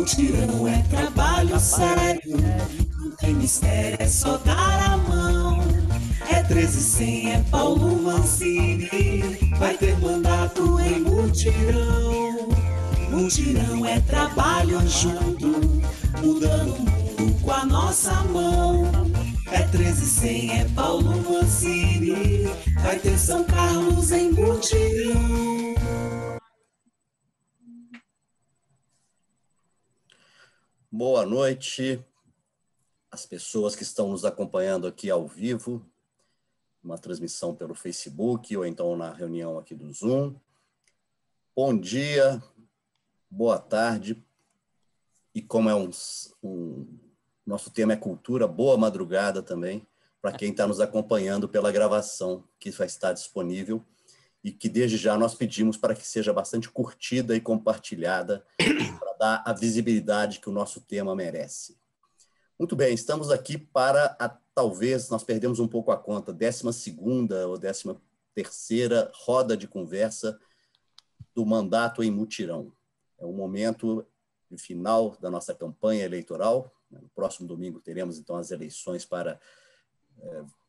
Mutirão é trabalho sério, não tem mistério, é só dar a mão. É 1300, é Paulo Mancini, vai ter mandato em mutirão. Mutirão é trabalho junto, mudando o mundo com a nossa mão. É 1300, é Paulo Mancini, vai ter São Carlos em mutirão. Boa noite às pessoas que estão nos acompanhando aqui ao vivo, uma transmissão pelo Facebook ou então na reunião aqui do Zoom. Bom dia, boa tarde, e como é nosso tema é cultura, boa madrugada também, para quem está nos acompanhando pela gravação que vai estar disponível e que desde já nós pedimos para que seja bastante curtida e compartilhada para dar a visibilidade que o nosso tema merece. Muito bem, estamos aqui para talvez, nós perdemos um pouco a conta, 12ª ou 13ª roda de conversa do mandato em mutirão. É um momento de final da nossa campanha eleitoral. No próximo domingo teremos, então, as eleições para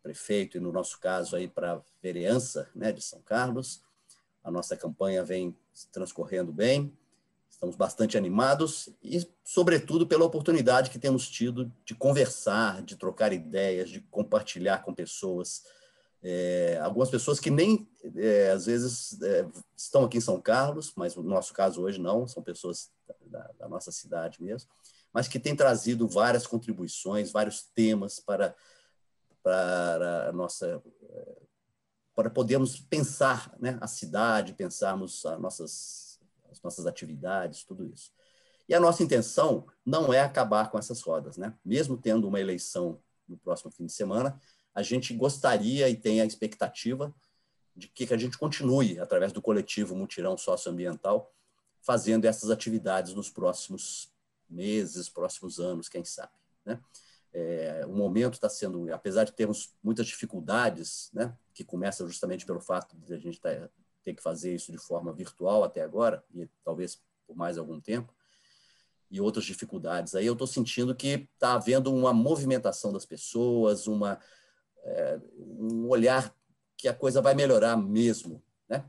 prefeito e, no nosso caso, aí para vereança, né, de São Carlos. A nossa campanha vem transcorrendo bem, estamos bastante animados e, sobretudo, pela oportunidade que temos tido de conversar, de trocar ideias, de compartilhar com pessoas. Algumas pessoas que nem, às vezes, estão aqui em São Carlos, mas no nosso caso hoje não, são pessoas da nossa cidade mesmo, mas que têm trazido várias contribuições, vários temas para podermos pensar, né, a cidade, pensarmos as nossas atividades, tudo isso. E a nossa intenção não é acabar com essas rodas, né? Mesmo tendo uma eleição no próximo fim de semana, a gente gostaria e tem a expectativa de que a gente continue, através do coletivo Mutirão Socioambiental, fazendo essas atividades nos próximos meses, próximos anos, quem sabe, né? O momento está sendo, apesar de termos muitas dificuldades, né, que começam justamente pelo fato de a gente ter que fazer isso de forma virtual até agora, e talvez por mais algum tempo, e outras dificuldades, aí eu estou sentindo que está havendo uma movimentação das pessoas, um olhar que a coisa vai melhorar mesmo, né?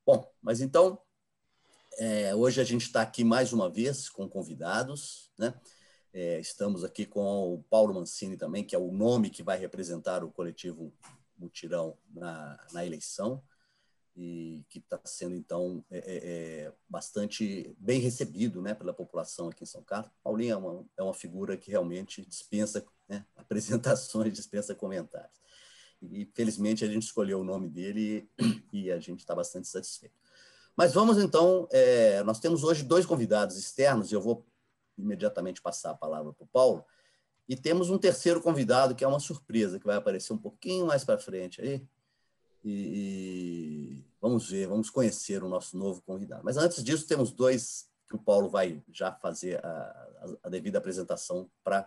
Bom, mas então, hoje a gente está aqui mais uma vez com convidados, né? Estamos aqui com o Paulo Mancini também, que é o nome que vai representar o coletivo Mutirão na eleição e que está sendo, então, bastante bem recebido, né, pela população aqui em São Carlos. Paulinho é uma figura que realmente dispensa, né, apresentações, dispensa comentários. E, felizmente, a gente escolheu o nome dele e a gente está bastante satisfeito. Mas vamos, então, nós temos hoje 2 convidados externos, e eu vou imediatamente passar a palavra para o Paulo, e temos um terceiro convidado, que é uma surpresa, que vai aparecer um pouquinho mais para frente aí, e vamos ver, vamos conhecer o nosso novo convidado. Mas antes disso, temos 2 que o Paulo vai já fazer a devida apresentação para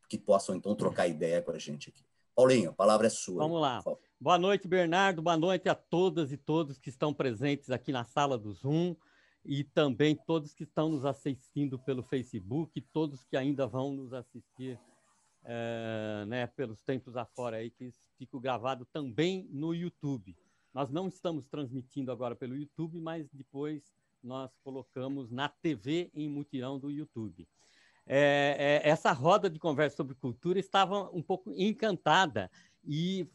que possam, então, trocar ideia com a gente aqui. Paulinho, a palavra é sua. Vamos lá. Boa noite, Bernardo. Boa noite a todas e todos que estão presentes aqui na sala do Zoom e também todos que estão nos assistindo pelo Facebook, todos que ainda vão nos assistir né, pelos tempos afora aí, que fica gravado também no YouTube. Nós não estamos transmitindo agora pelo YouTube, mas depois nós colocamos na TV em mutirão do YouTube. Essa roda de conversa sobre cultura estava um pouco encantada e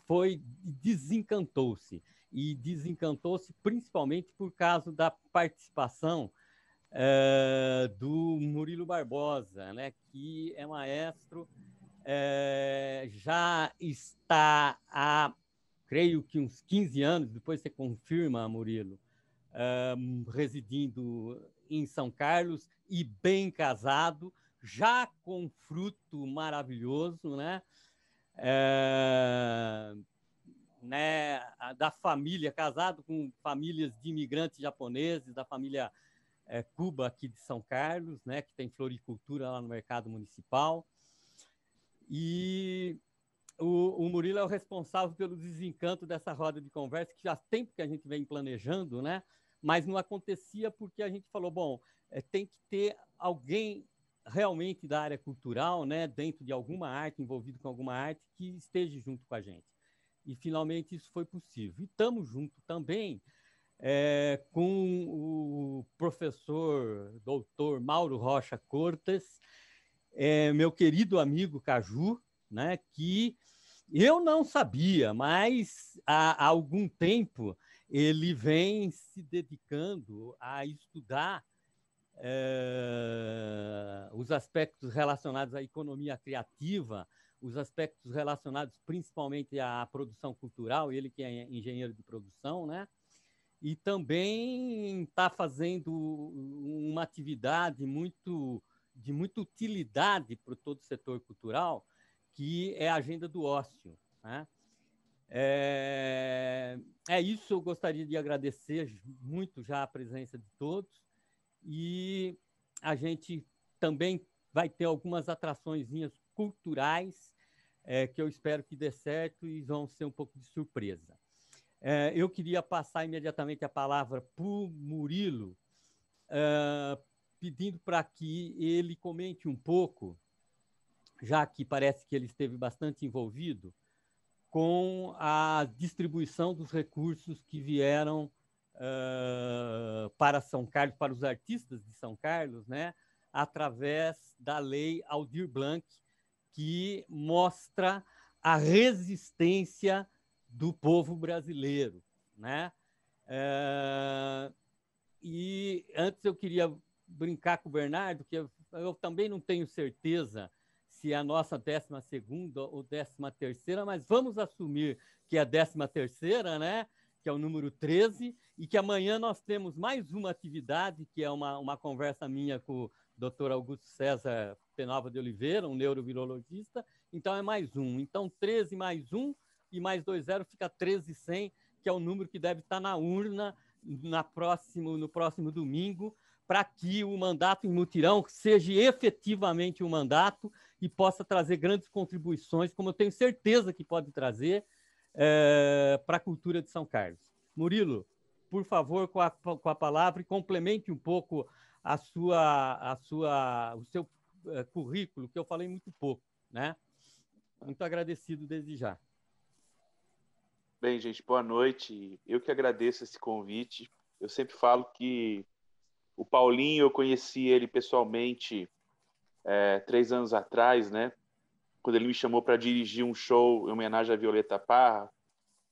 desencantou-se. E desencantou-se principalmente por causa da participação do Murilo Barbosa, né, que é maestro, já está há, creio que uns 15 anos, depois você confirma, Murilo, residindo em São Carlos e bem casado, já com fruto maravilhoso, né? Da família, casado com famílias de imigrantes japoneses, da família Cuba aqui de São Carlos, né? Que tem floricultura lá no mercado municipal. E o Murilo é o responsável pelo desencanto dessa roda de conversa, que já há tempo que a gente vem planejando, né? Mas não acontecia porque a gente falou, bom, tem que ter alguém realmente da área cultural, né, dentro de alguma arte, envolvido com alguma arte, que esteja junto com a gente. E, finalmente, isso foi possível. E estamos juntos também com o professor doutor Mauro Rocha Cortes, meu querido amigo Caju, né, que eu não sabia, mas há algum tempo ele vem se dedicando a estudar os aspectos relacionados à economia criativa, os aspectos relacionados principalmente à produção cultural, ele que é engenheiro de produção, né? E também está fazendo uma atividade de muita utilidade para todo o setor cultural, que é a agenda do ócio, né? Isso, eu gostaria de agradecer muito já a presença de todos, e a gente também vai ter algumas atraçõezinhas culturais que eu espero que dê certo e vão ser um pouco de surpresa. Eu queria passar imediatamente a palavra para o Murilo, pedindo para que ele comente um pouco, já que parece que ele esteve bastante envolvido, com a distribuição dos recursos que vieram para São Carlos, para os artistas de São Carlos, né, através da Lei Aldir Blanc, que mostra a resistência do povo brasileiro, né? E antes eu queria brincar com o Bernardo, que eu também não tenho certeza se é a nossa 12ª ou 13ª, mas vamos assumir que é a 13ª, né? Que é o número 13, e que amanhã nós temos mais uma atividade, que é uma conversa minha com o Dr. Augusto César Penalva de Oliveira, um neurovirologista. Então, é mais um. Então, 13 mais 1 e mais 20 fica 13.100, que é o número que deve estar na urna no próximo domingo, para que o mandato em mutirão seja efetivamente um mandato e possa trazer grandes contribuições, como eu tenho certeza que pode trazer, para a cultura de São Carlos. Murilo, por favor, com a palavra, e complemente um pouco o seu currículo, que eu falei muito pouco, né? Muito agradecido desde já. Bem, gente, boa noite. Eu que agradeço esse convite. Eu sempre falo que o Paulinho, eu conheci ele pessoalmente 3 anos atrás, né? Quando ele me chamou para dirigir um show em homenagem à Violeta Parra.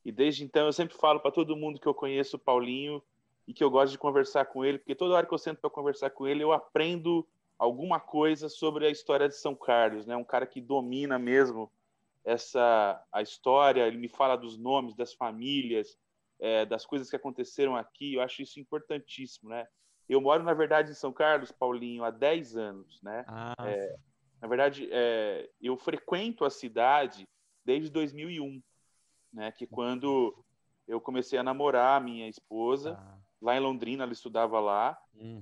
E desde então eu sempre falo para todo mundo que eu conheço o Paulinho e que eu gosto de conversar com ele, porque toda hora que eu sento para conversar com ele, eu aprendo alguma coisa sobre a história de São Carlos, né? Um cara que domina mesmo a história, ele me fala dos nomes, das famílias, das coisas que aconteceram aqui. Eu acho isso importantíssimo, né? Eu moro, na verdade, em São Carlos, Paulinho, há 10 anos, né? Na verdade, eu frequento a cidade desde 2001, né? Que quando eu comecei a namorar a minha esposa, lá em Londrina, ela estudava lá,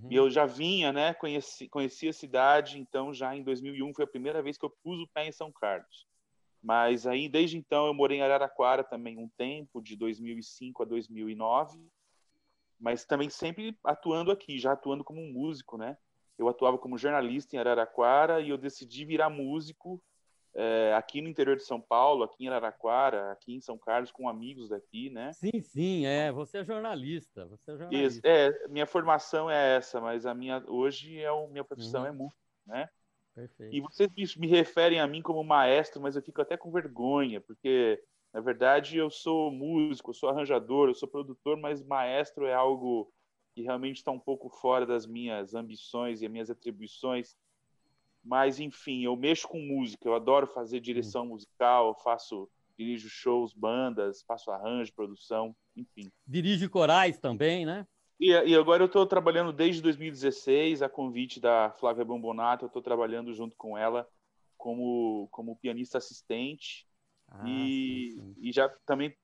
e eu já vinha, né? Conheci a cidade, então já em 2001 foi a primeira vez que eu pus o pé em São Carlos. Mas aí, desde então, eu morei em Araraquara também um tempo, de 2005 a 2009, mas também sempre atuando aqui, já atuando como um músico, né? Eu atuava como jornalista em Araraquara e eu decidi virar músico aqui no interior de São Paulo, aqui em Araraquara, aqui em São Carlos, com amigos daqui, né? Sim, você é jornalista, minha formação é essa, mas hoje minha profissão é músico, né? Perfeito. E vocês me referem a mim como maestro, mas eu fico até com vergonha, porque, na verdade, eu sou músico, eu sou arranjador, eu sou produtor, mas maestro é algo que realmente está um pouco fora das minhas ambições e as minhas atribuições. Mas, enfim, eu mexo com música, eu adoro fazer direção musical, dirijo shows, bandas, faço arranjo, produção, enfim. Dirige corais também, né? E agora eu estou trabalhando desde 2016, a convite da Flávia Bombonato, eu estou trabalhando junto com ela como pianista assistente e já também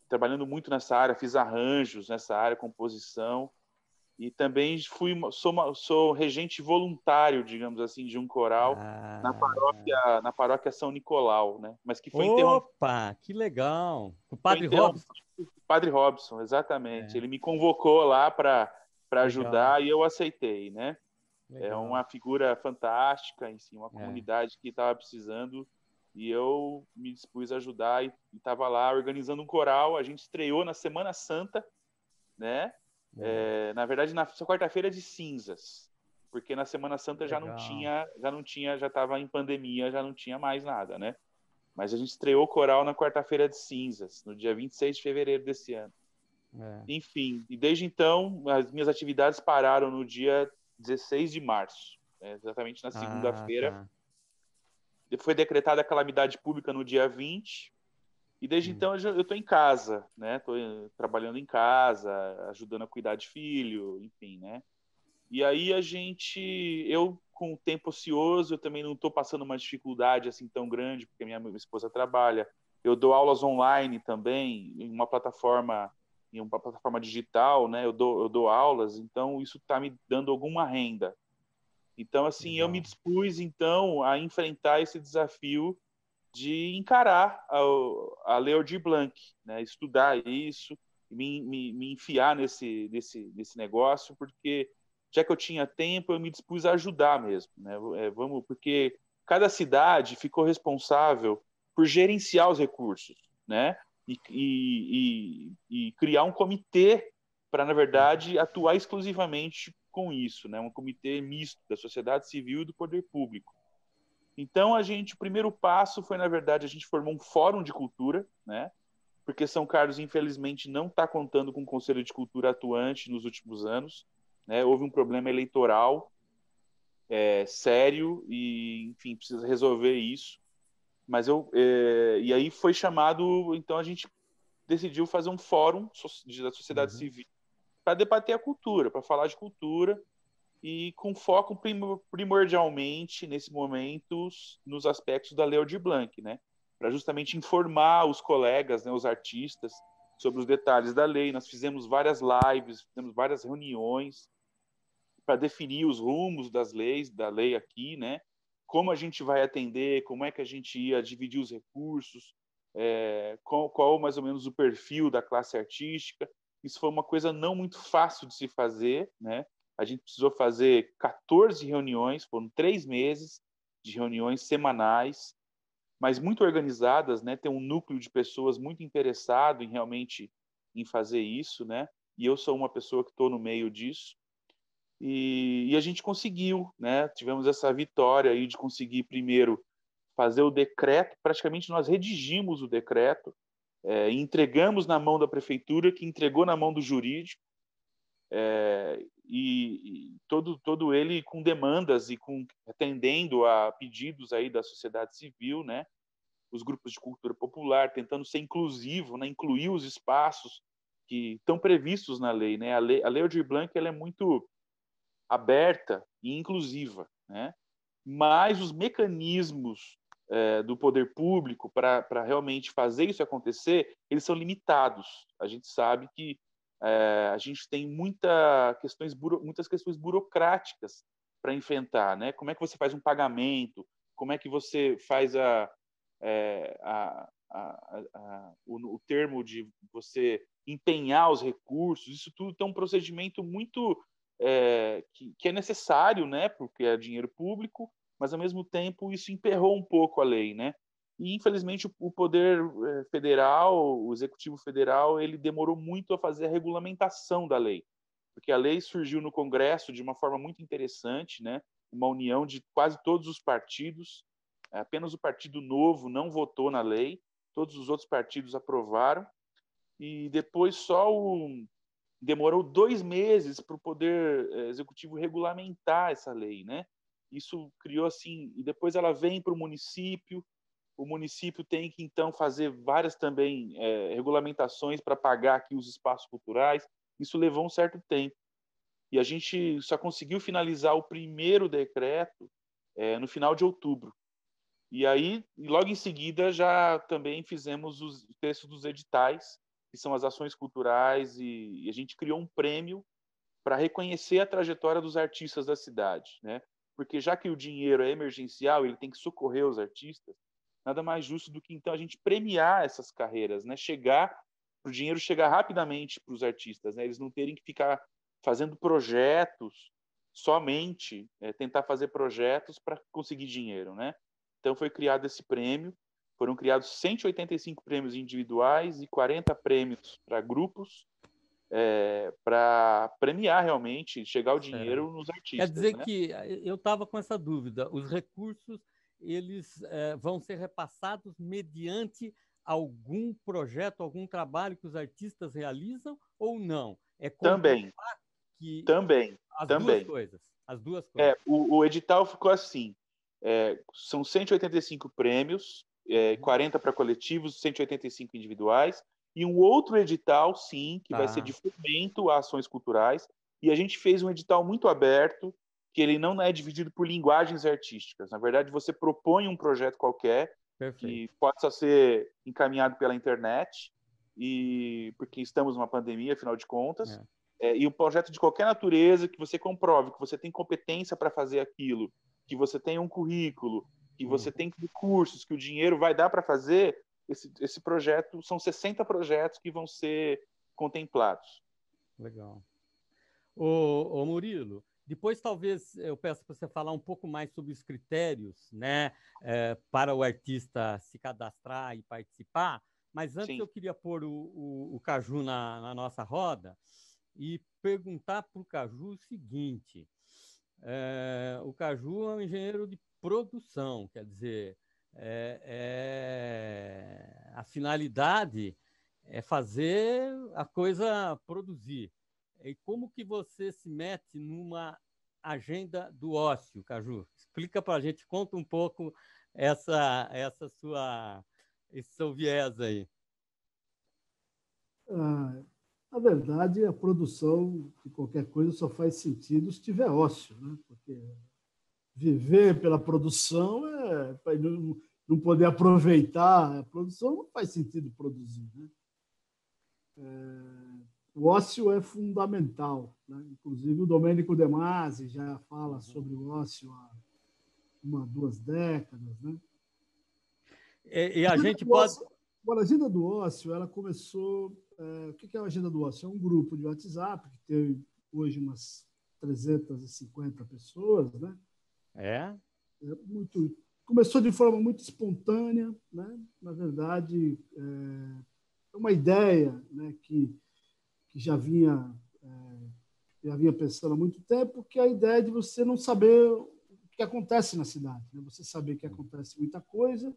trabalhando muito nessa área, fiz arranjos nessa área, composição, e também sou regente voluntário, digamos assim, de um coral na paróquia São Nicolau, né? Mas que foi interrompido. Opa, que legal! O Padre Robson. Padre Robson, exatamente. Ele me convocou lá para ajudar e eu aceitei, né? Legal. É uma figura fantástica, em si, uma comunidade que estava precisando, e eu me dispus a ajudar e estava lá organizando um coral. A gente estreou na Semana Santa, né? Na verdade, na quarta-feira de cinzas, porque na Semana Santa já estava em pandemia, já não tinha mais nada, né? Mas a gente estreou o coral na quarta-feira de cinzas, no dia 26 de fevereiro desse ano. Enfim, e desde então, as minhas atividades pararam no dia 16 de março, exatamente na segunda-feira. Foi decretada a calamidade pública no dia 20, e desde então eu estou em casa, né? Estou trabalhando em casa, ajudando a cuidar de filho, enfim, né? E aí eu com o tempo ocioso, eu também não estou passando uma dificuldade assim tão grande, porque minha esposa trabalha. Eu dou aulas online também, em uma plataforma digital, né? Eu dou aulas, então isso está me dando alguma renda. Então, assim, eu me dispus, então, a enfrentar esse desafio de encarar a Lei Aldir Blanc, né? Estudar isso, me enfiar nesse negócio, porque já que eu tinha tempo, eu me dispus a ajudar mesmo, né? Porque cada cidade ficou responsável por gerenciar os recursos, né? E criar um comitê para, na verdade, atuar exclusivamente com isso, né? Um comitê misto da sociedade civil e do poder público. Então, o primeiro passo foi, na verdade, a gente formou um fórum de cultura, né? Porque São Carlos, infelizmente, não está contando com um conselho de cultura atuante nos últimos anos, né? Houve um problema eleitoral sério e, enfim, precisa resolver isso. E aí foi chamado, então a gente decidiu fazer um fórum da sociedade civil para debater a cultura, para falar de cultura, e com foco primordialmente, nesse momento, nos aspectos da Lei Aldir Blanc, né? Para justamente informar os colegas, né, os artistas, sobre os detalhes da lei. Nós fizemos várias lives, fizemos várias reuniões para definir os rumos da lei aqui, né? Como a gente vai atender, como é que a gente ia dividir os recursos, qual mais ou menos o perfil da classe artística. Isso foi uma coisa não muito fácil de se fazer, né? A gente precisou fazer 14 reuniões, foram 3 meses de reuniões semanais, mas muito organizadas, né? Tem um núcleo de pessoas muito interessado realmente em fazer isso, né? E eu sou uma pessoa que estou no meio disso. E a gente conseguiu, né? Tivemos essa vitória aí de conseguir primeiro fazer o decreto. Praticamente nós redigimos o decreto, entregamos na mão da prefeitura, que entregou na mão do jurídico. E todo ele com demandas e atendendo a pedidos aí da sociedade civil, né? Os grupos de cultura popular, tentando ser inclusivo, né? Incluir os espaços que estão previstos na lei, né? A Lei Aldir Blanc, ela é muito aberta e inclusiva, né? Mas os mecanismos do poder público para realmente fazer isso acontecer, eles são limitados. A gente sabe que a gente tem muitas questões burocráticas para enfrentar, né? Como é que você faz um pagamento? Como é que você faz o termo de você empenhar os recursos? Isso tudo tem um procedimento muito que é necessário, né? Porque é dinheiro público, mas ao mesmo tempo isso emperrou um pouco a lei, né? E, infelizmente, o poder federal, o executivo federal, ele demorou muito a fazer a regulamentação da lei, porque a lei surgiu no Congresso de uma forma muito interessante, né? Uma união de quase todos os partidos. Apenas o Partido Novo não votou na lei, todos os outros partidos aprovaram, e depois demorou 2 meses para o poder executivo regulamentar essa lei, né? Isso criou assim, e depois ela vem para o município tem que, então, fazer várias também regulamentações para pagar aqui os espaços culturais. Isso levou um certo tempo. E a gente só conseguiu finalizar o primeiro decreto no final de outubro. E aí, logo em seguida, já também fizemos os textos dos editais, que são as ações culturais, e a gente criou um prêmio para reconhecer a trajetória dos artistas da cidade, né? Porque já que o dinheiro é emergencial, ele tem que socorrer os artistas, nada mais justo do que, então, a gente premiar essas carreiras, né? O dinheiro chegar rapidamente para os artistas, né? Eles não terem que ficar fazendo projetos somente tentar fazer projetos para conseguir dinheiro, né? Então foi criado esse prêmio, foram criados 185 prêmios individuais e 40 prêmios para grupos, para premiar realmente, chegar o dinheiro nos artistas. Quer dizer, né? que eu estava com essa dúvida, os recursos eles vão ser repassados mediante algum projeto, algum trabalho que os artistas realizam ou não? É Também. Que Também. duas coisas. As duas coisas. O edital ficou assim, são 185 prêmios, 40 para coletivos, 185 individuais, e um outro edital, sim, que vai ser de fomento a ações culturais, e a gente fez um edital muito aberto, que ele não é dividido por linguagens artísticas. Na verdade, você propõe um projeto qualquer, que possa ser encaminhado pela internet, porque estamos numa pandemia, afinal de contas, e um projeto de qualquer natureza que você comprove que você tem competência para fazer aquilo, que você tem um currículo, que você tem recursos, que o dinheiro vai dar para fazer, esse projeto, são 60 projetos que vão ser contemplados. Legal. Ô Murilo, depois talvez eu peço para você falar um pouco mais sobre os critérios, né, para o artista se cadastrar e participar, mas antes Sim. eu queria pôr o Caju na nossa roda e perguntar para o Caju o seguinte, o Caju é um engenheiro de produção, quer dizer, a finalidade é fazer a coisa produzir. E como que você se mete numa agenda do ócio, Caju? Explica para a gente, conta um pouco esse seu viés aí. Na verdade, a produção de qualquer coisa só faz sentido se tiver ócio, né? Porque viver pela produção não poder aproveitar a produção, não faz sentido produzir, né? O ócio é fundamental, né? Inclusive o Domênico De Masi já fala sobre o ócio há 2 décadas, né? E a gente pode... Agora, a agenda do ócio, ela começou... o que é a agenda do ócio? É um grupo de WhatsApp que tem hoje umas 350 pessoas, né? Começou de forma muito espontânea, né? Na verdade, é uma ideia, né, que já vinha pensando há muito tempo, que é a ideia de você não saber o que acontece na cidade, né? Você saber que acontece muita coisa,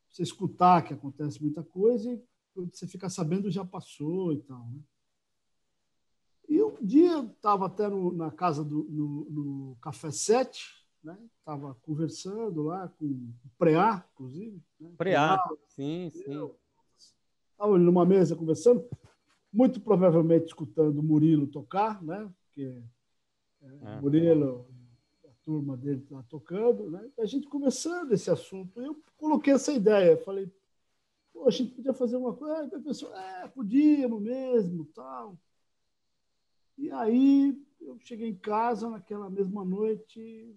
você escutar que acontece muita coisa e quando você fica sabendo já passou e tal, né? E um dia eu estava até na casa no Café 7, né? Estava conversando lá com o Preá, inclusive. Né? Preá, sim. Estava numa mesa conversando, muito provavelmente escutando o Murilo tocar, né? Porque o Murilo, a turma dele está tocando, né? A gente conversando esse assunto, eu coloquei essa ideia, falei, pô, a gente podia fazer uma coisa, a pessoa, podíamos mesmo, tal. E aí eu cheguei em casa naquela mesma noite,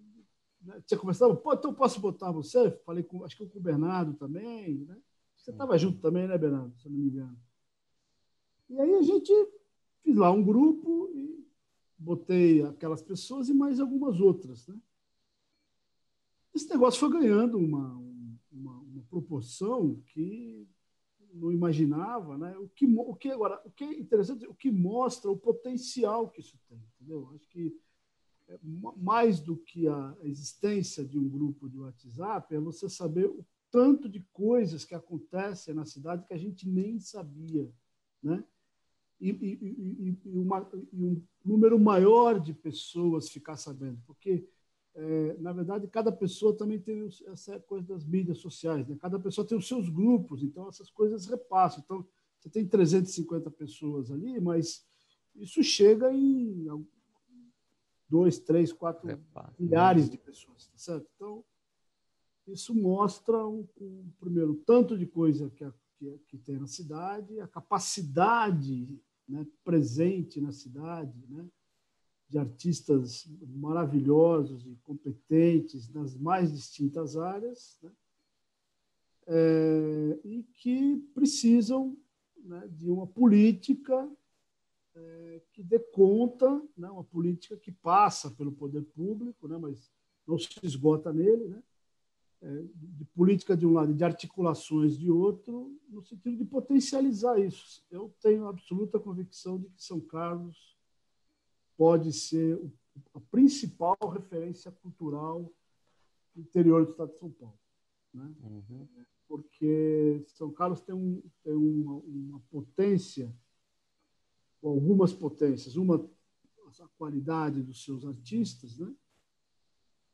né? Tinha conversado, pô, então eu posso botar você? Falei acho que com o Bernardo também, né? Você estava junto também, né, Bernardo? Se eu não me engano. E aí a gente fiz lá um grupo e botei aquelas pessoas e mais algumas outras, né? Esse negócio foi ganhando uma proporção que não imaginava, né? O que é interessante, o que mostra o potencial que isso tem, entendeu? Acho que mais do que a existência de um grupo de WhatsApp é você saber o tanto de coisas que acontecem na cidade que a gente nem sabia, né? E um número maior de pessoas ficar sabendo, porque na verdade, cada pessoa também tem essa coisa das mídias sociais, né? Cada pessoa tem os seus grupos, então essas coisas repassam. Então, você tem 350 pessoas ali, mas isso chega em 2, 3, 4 milhares de pessoas, tá certo? Então, isso mostra primeiro, tanto de coisa que tem na cidade, a capacidade, né, presente na cidade, né, de artistas maravilhosos e competentes nas mais distintas áreas, né? E que precisam, né, de uma política que dê conta, né, uma política que passa pelo poder público, né, mas não se esgota nele, né, de política de um lado e de articulações de outro, no sentido de potencializar isso. Eu tenho absoluta convicção de que São Carlos pode ser a principal referência cultural do interior do estado de São Paulo, né? Uhum. Porque São Carlos tem uma potência, algumas potências. Uma, a qualidade dos seus artistas, né?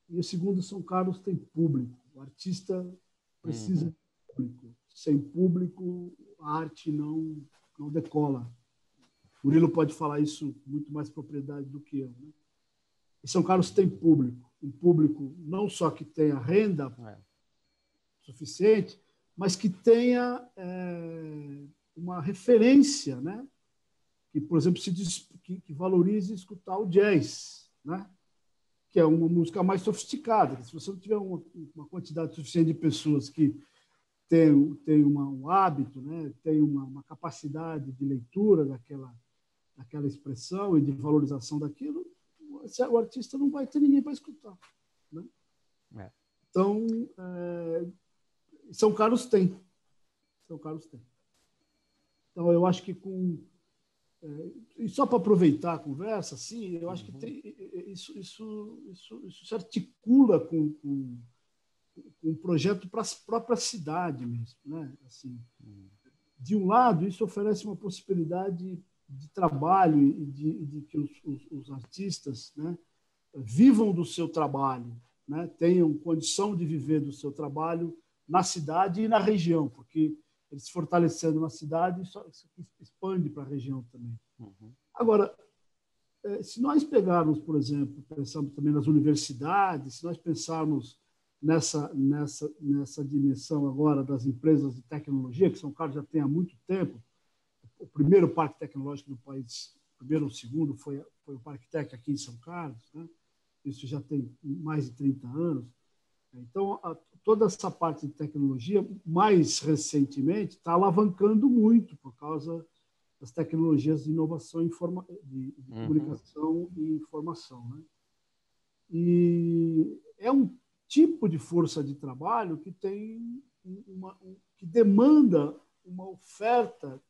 E o segundo, São Carlos tem público. O artista precisa de público. Sem público, a arte não decola. Murilo pode falar isso com muito mais propriedade do que eu, né? E São Carlos tem público. Um público não só que tenha renda suficiente, mas que tenha uma referência, né? Que, por exemplo, que valorize escutar o jazz, né? Que é uma música mais sofisticada. Se você não tiver uma quantidade suficiente de pessoas que tem um hábito, né? Tem uma capacidade de leitura daquela expressão e de valorização daquilo, o artista não vai ter ninguém para escutar, né? Então, São Carlos tem. Então, eu acho que e só para aproveitar a conversa, assim, eu acho que isso se articula com um projeto para a própria cidade mesmo, né? Assim, de um lado, isso oferece uma possibilidade de trabalho e de que os artistas, né, vivam do seu trabalho, né, tenham condição de viver do seu trabalho na cidade e na região, porque eles se fortalecendo na cidade, isso expande para a região também. Agora, se nós pegarmos, por exemplo, pensamos também nas universidades, se nós pensarmos nessa dimensão agora das empresas de tecnologia, que São Carlos já tem há muito tempo, o primeiro parque tecnológico do país, o primeiro ou o segundo, foi o Parque Tec aqui em São Carlos, né? Isso já tem mais de 30 anos. Então, toda essa parte de tecnologia, mais recentemente, está alavancando muito por causa das tecnologias de inovação, de comunicação e informação, né? E é um tipo de força de trabalho que que demanda uma oferta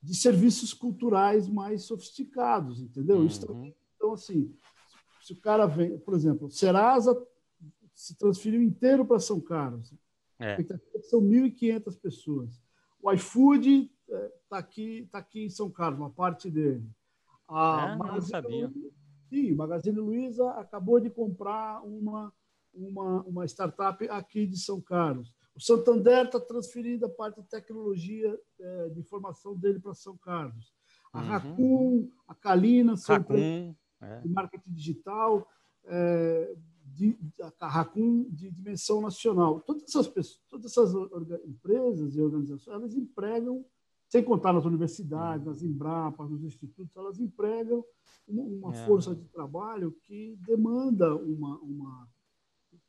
de serviços culturais mais sofisticados, entendeu? Então, assim, se o cara vem, por exemplo, Serasa se transferiu inteiro para São Carlos. São 1.500 pessoas. O iFood está aqui em São Carlos, uma parte dele. Não sabia. Sim, o Magazine Luiza acabou de comprar uma startup aqui de São Carlos. O Santander está transferindo a parte de tecnologia de informação dele para São Carlos. A Raccoon, a Calina são de marketing digital, a Raccoon de dimensão nacional. Todas essas empresas e organizações, elas empregam, sem contar nas universidades, nas Embrapas, nos institutos, elas empregam uma força de trabalho que demanda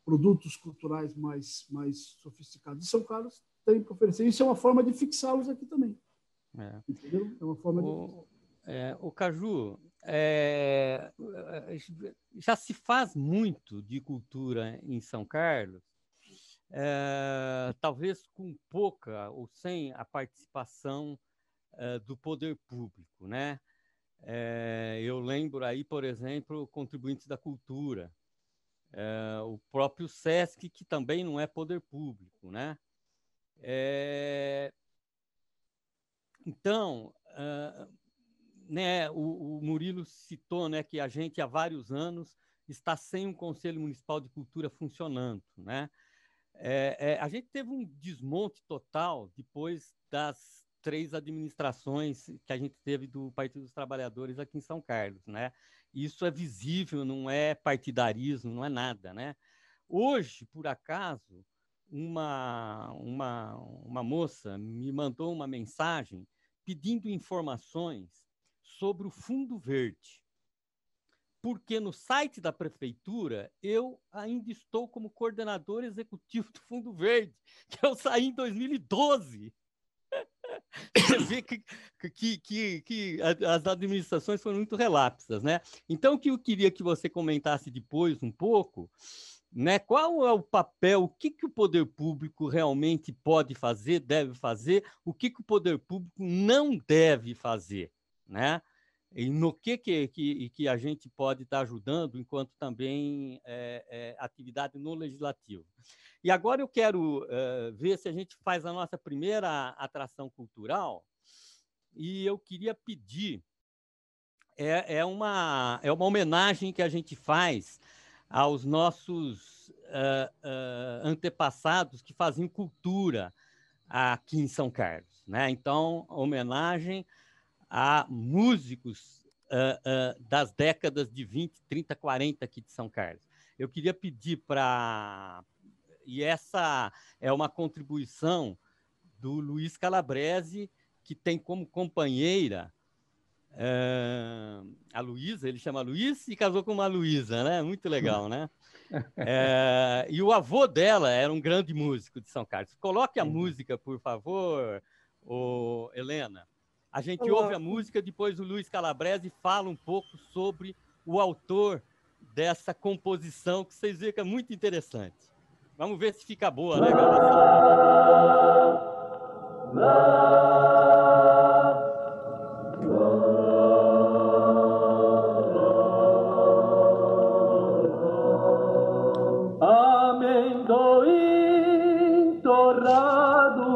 produtos culturais mais sofisticados. E São Carlos tem para oferecer. Isso é uma forma de fixá-los aqui também. Entendeu? É uma forma O Caju, já se faz muito de cultura em São Carlos, talvez com pouca ou sem a participação do poder público, né? Eu lembro aí, por exemplo, contribuintes da cultura, o próprio SESC, que também não é poder público, né? Então, né, o Murilo citou, né, que a gente há vários anos está sem um Conselho Municipal de Cultura funcionando, né? A gente teve um desmonte total depois das 3 administrações que a gente teve do Partido dos Trabalhadores aqui em São Carlos, né? Isso é visível, não é partidarismo, não é nada, né? Hoje, por acaso, uma moça me mandou uma mensagem pedindo informações sobre o Fundo Verde, porque no site da prefeitura eu ainda estou como coordenador executivo do Fundo Verde, que eu saí em 2012. Você vê que as administrações foram muito relapsas, né? Então, o que eu queria que você comentasse depois um pouco, né? Qual é o papel, o que o poder público realmente pode fazer, deve fazer, o que o poder público não deve fazer, né? E no que a gente pode estar ajudando, enquanto também atividade no legislativo. E agora eu quero ver se a gente faz a nossa primeira atração cultural, e eu queria pedir, é uma homenagem que a gente faz aos nossos antepassados que faziam cultura aqui em São Carlos, né? Então, homenagem a músicos das décadas de 20, 30, 40 aqui de São Carlos. Eu queria pedir para... E essa é uma contribuição do Luiz Calabrese, que tem como companheira a Luísa, ele chama Luiz e casou com uma Luísa, né? Muito legal, né? E o avô dela era um grande músico de São Carlos. Coloque a música, por favor, Helena. A gente ouve a música, depois o Luiz Calabrese fala um pouco sobre o autor dessa composição, que vocês veem que é muito interessante. Vamos ver se fica boa, né, a gravação. Amendoim torrado,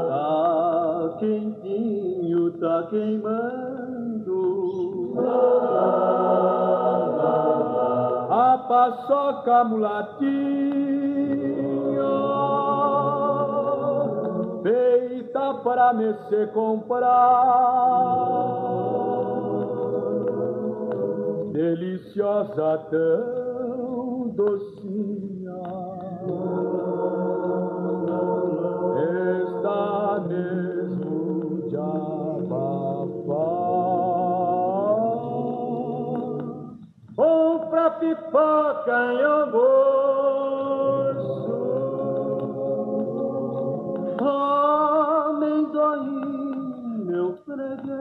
tá quentinho, tá queimando, a paçoca mulatinha, feita para me se comprar, deliciosa, tão docinha, está mesmo de abafar. Compra pipoca em almoço, amendoim, meu freguês.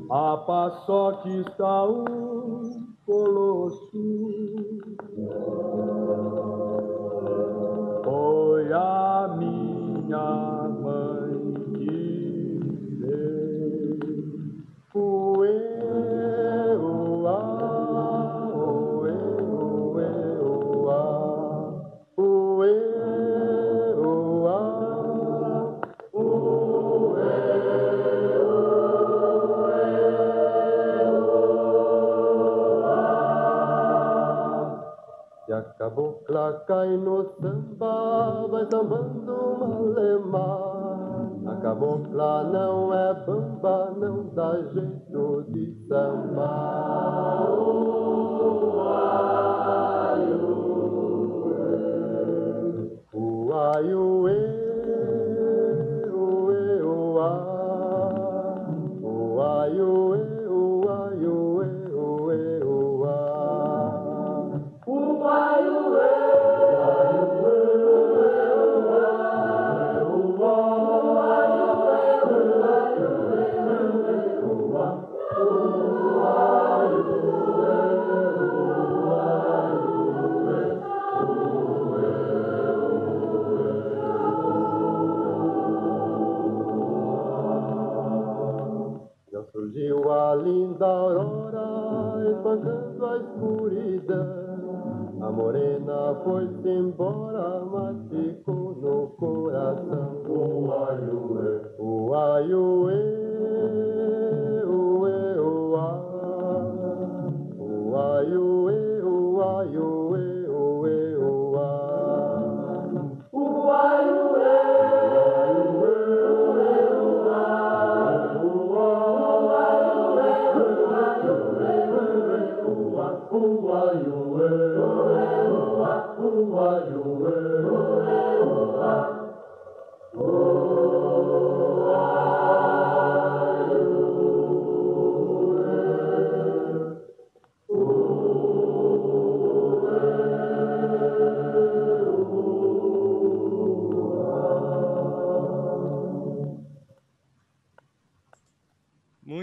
A paçoca está um colosso, foi a minha mãe que fez. Se a cabocla cai no samba, vai sambando malemar. A cabocla não é bamba, não dá jeito de sambar. Uai, uê, uê, uá. Uai, uê, uai, uê, uê, uá. Uai, uê, já surgiu a linda aurora, espancando a escuridão. A morena foi-se embora, mas ficou no coração. Uai, uê, uai, uê, uê, uá. Uai, uê, uai, uê, uê, uá. Uai, uê, uai, uê, uai, uê.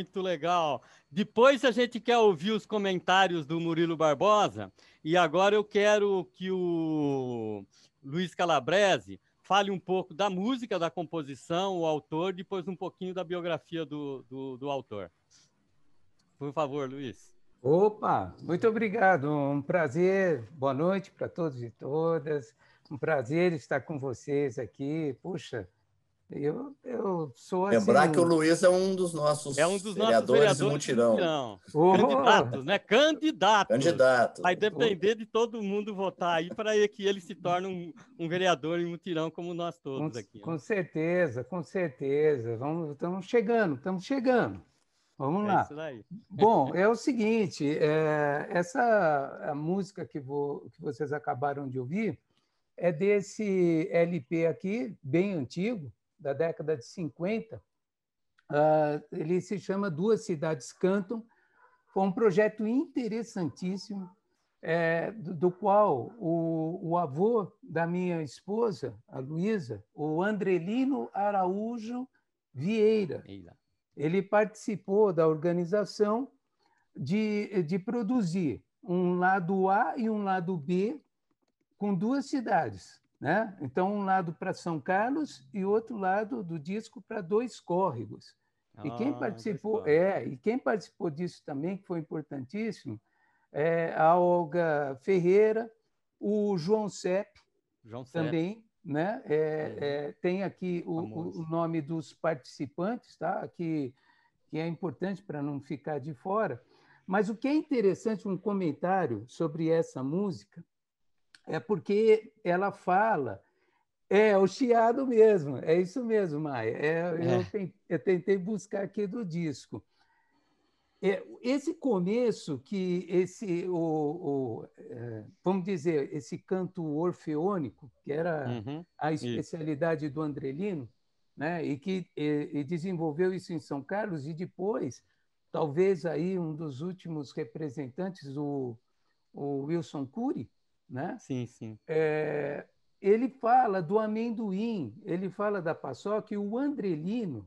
muito legal. Depois a gente quer ouvir os comentários do Murilo Barbosa, e agora eu quero que o Luiz Calabrese fale um pouco da música, da composição, o autor, depois um pouquinho da biografia do autor. Por favor, Luiz. Opa, muito obrigado. Um prazer. Boa noite para todos e todas. Um prazer estar com vocês aqui. Puxa, eu sou assim... Lembrar que o Luiz é um dos nossos vereadores do mutirão. Candidatos, né? Candidato. Vai depender de todo mundo votar aí para que ele se torne um vereador em mutirão como nós todos aqui. Com certeza, com certeza. Estamos chegando. Vamos lá. Isso daí. Bom, é o seguinte, a música que vocês acabaram de ouvir é desse LP aqui, bem antigo, da década de 50. Ele se chama Duas Cidades Cantam. Foi um projeto interessantíssimo, do qual o avô da minha esposa, a Luísa, o Andrelino Araújo Vieira, ele participou da organização de produzir um lado A e um lado B com duas cidades, né? Então, um lado para São Carlos e outro lado do disco para Dois Córregos. E quem participou disso também, que foi importantíssimo, a Olga Ferreira, o João Sepp também, né? Tem aqui o nome dos participantes, tá? que é importante para não ficar de fora. Mas o que é interessante, um comentário sobre essa música, é porque ela fala... o chiado mesmo, é isso mesmo, Maia. Eu tentei buscar aqui do disco. Esse começo, que vamos dizer, esse canto orfeônico, que era a especialidade do Andrelino, né? E que desenvolveu isso em São Carlos, e depois, talvez aí um dos últimos representantes, o Wilson Cury, né? Sim, sim. Ele fala do amendoim, ele fala da paçoca, e o Andrelino,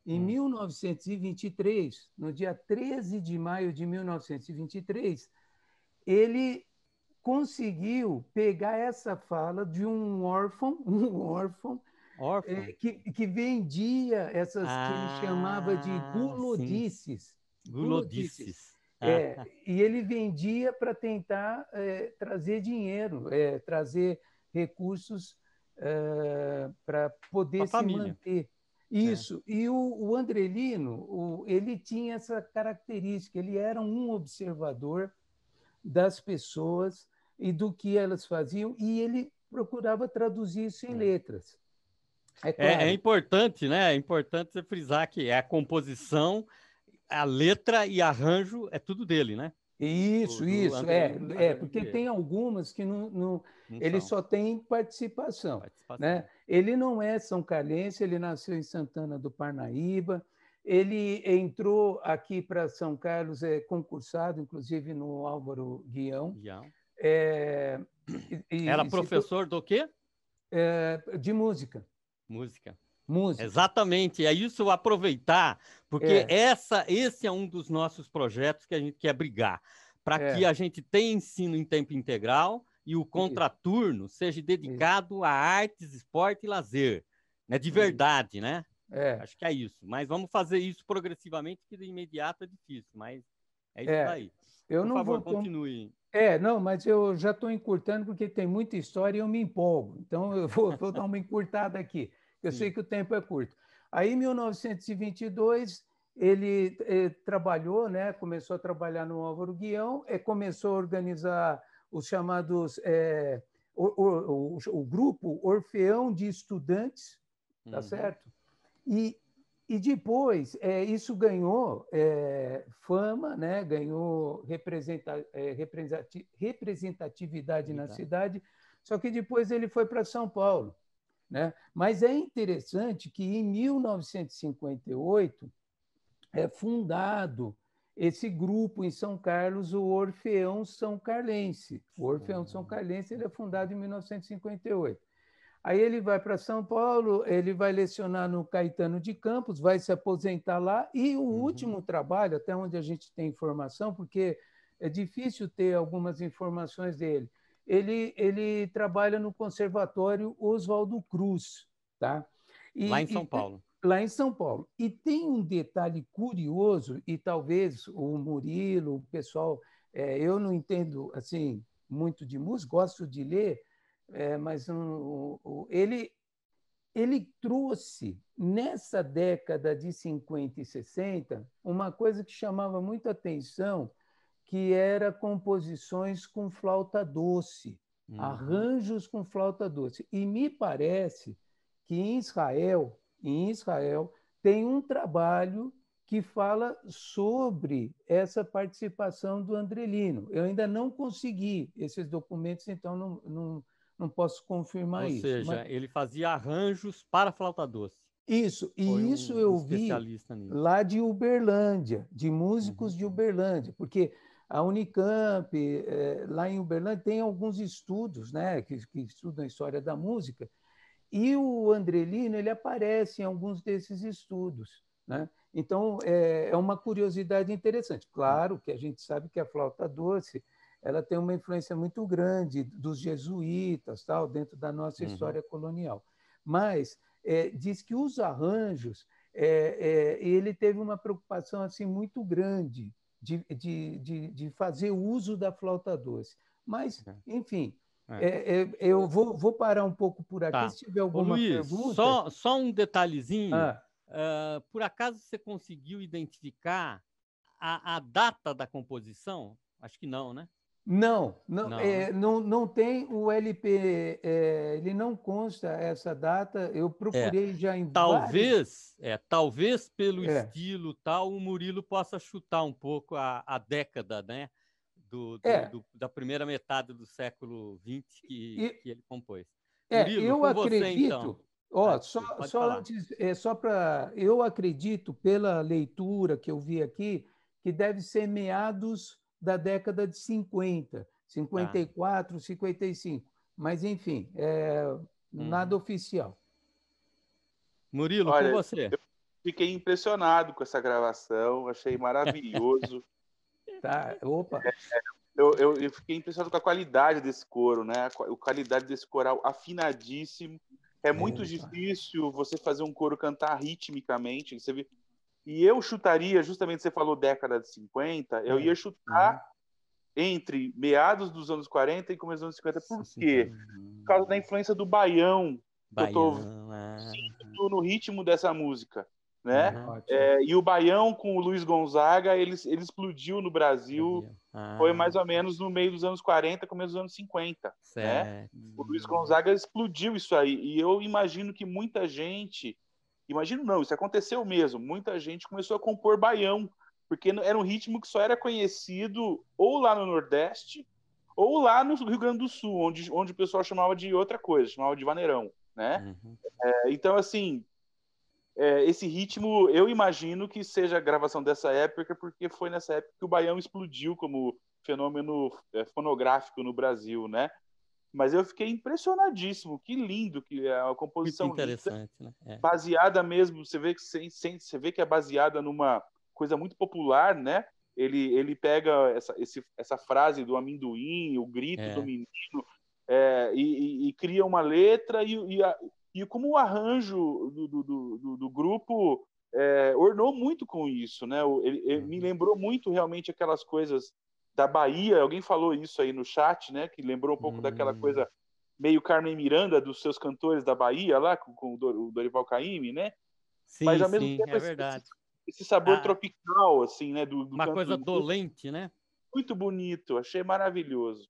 em 1923, no dia 13 de maio de 1923, ele conseguiu pegar essa fala de um órfão que vendia essas que ele chamava de gulodices. E ele vendia para tentar trazer dinheiro, trazer recursos para poder se manter. Isso. E o Andrelino, ele tinha essa característica, ele era um observador das pessoas e do que elas faziam, e ele procurava traduzir isso em letras. Claro. É importante, né? É importante você frisar que a composição, a letra e arranjo é tudo dele, né? Isso. Porque tem algumas que não ele só tem participação. Né? Ele não é são carlense, ele nasceu em Santana do Parnaíba, ele entrou aqui para São Carlos, concursado, inclusive, no Álvaro Guião. Era professor do quê? De música. Música. Exatamente, é isso, aproveitar, porque esse é um dos nossos projetos que a gente quer brigar, para que a gente tenha ensino em tempo integral e o contraturno seja dedicado a artes, esporte e lazer, né? De verdade, né? Acho que é isso, mas vamos fazer isso progressivamente, que de imediato é difícil, mas é isso daí. Por favor, continue. Não, mas eu já estou encurtando porque tem muita história e eu me empolgo, então eu vou dar uma encurtada aqui. Eu sei que o tempo é curto. Aí, em 1922, ele trabalhou, né? Começou a trabalhar no Álvaro Guião, começou a organizar os chamados... o grupo Orfeão de Estudantes, tá certo? E depois, isso ganhou fama, né? Ganhou representatividade na cidade, só que depois ele foi para São Paulo. Né? Mas é interessante que, em 1958, é fundado esse grupo em São Carlos, o Orfeão São Carlense. O Orfeão São Carlense ele é fundado em 1958. Aí ele vai para São Paulo, ele vai lecionar no Caetano de Campos, vai se aposentar lá, e o último trabalho, até onde a gente tem informação, porque é difícil ter algumas informações dele, ele trabalha no Conservatório Oswaldo Cruz, tá? Lá em São Paulo. Lá em São Paulo. E tem um detalhe curioso, e talvez o Murilo, o pessoal, eu não entendo assim muito de música, gosto de ler, mas ele trouxe, nessa década de 50 e 60, uma coisa que chamava muita atenção, que era composições com flauta doce, arranjos com flauta doce. E me parece que em Israel tem um trabalho que fala sobre essa participação do Andrelino. Eu ainda não consegui esses documentos, então não posso confirmar isso. Ou seja, ele fazia arranjos para flauta doce. Isso, e isso eu vi lá de Uberlândia, de músicos de Uberlândia, porque a Unicamp, lá em Uberlândia, tem alguns estudos, né, que estudam a história da música, e o Andrelino ele aparece em alguns desses estudos, né? Então, é uma curiosidade interessante. Claro que a gente sabe que a flauta doce ela tem uma influência muito grande dos jesuítas, tal, dentro da nossa história colonial. Mas diz que os arranjos, ele teve uma preocupação assim muito grande de fazer uso da flauta doce. Mas, enfim, eu vou parar um pouco por aqui, tá. Se tiver alguma Luiz, pergunta... Só um detalhezinho. Por acaso você conseguiu identificar a data da composição? Acho que não, né? Não tem o LP, ele não consta essa data. Eu procurei já em talvez pelo estilo tal, o Murilo possa chutar um pouco a década, né? Da primeira metade do século XX que ele compôs. Murilo, eu acredito. Você, então. Eu acredito, pela leitura que eu vi aqui, que deve ser meados da década de 50, 54, 55. Mas, enfim, nada oficial. Murilo, com você. Eu fiquei impressionado com essa gravação, achei maravilhoso. Tá, opa. Eu fiquei impressionado com a qualidade desse coro, né? A qualidade desse coral afinadíssimo. É muito difícil você fazer um coro cantar ritmicamente. Você vê. E eu chutaria, justamente você falou década de 50, eu ia chutar entre meados dos anos 40 e começo dos anos 50. Por quê? Por causa da influência do baião. Que eu tô sentindo no ritmo dessa música. Né? E o baião com o Luiz Gonzaga, ele explodiu no Brasil, foi mais ou menos no meio dos anos 40, começo dos anos 50. Né? O Luiz Gonzaga explodiu isso aí, e eu imagino que muita gente, isso aconteceu mesmo, muita gente começou a compor baião, porque era um ritmo que só era conhecido ou lá no Nordeste, ou lá no Rio Grande do Sul, onde o pessoal chamava de outra coisa, chamava de vaneirão. Né? Então, assim, esse ritmo, eu imagino que seja a gravação dessa época, porque foi nessa época que o baião explodiu como fenômeno fonográfico no Brasil, né? Mas eu fiquei impressionadíssimo, que lindo que é a composição. Muito interessante, né? Baseada mesmo, você vê que é baseada numa coisa muito popular, né? Ele pega essa frase do amendoim, o grito do menino, e cria uma letra e como o arranjo do grupo ornou muito com isso, né? Ele me lembrou muito realmente aquelas coisas da Bahia. Alguém falou isso aí no chat, né? Que lembrou um pouco daquela coisa meio Carmen Miranda dos seus cantores da Bahia lá com o Dorival Caymmi, né? Sim, mas ao mesmo tempo é verdade. Esse sabor tropical, assim, né? Uma coisa dolente, né? Muito bonito, achei maravilhoso.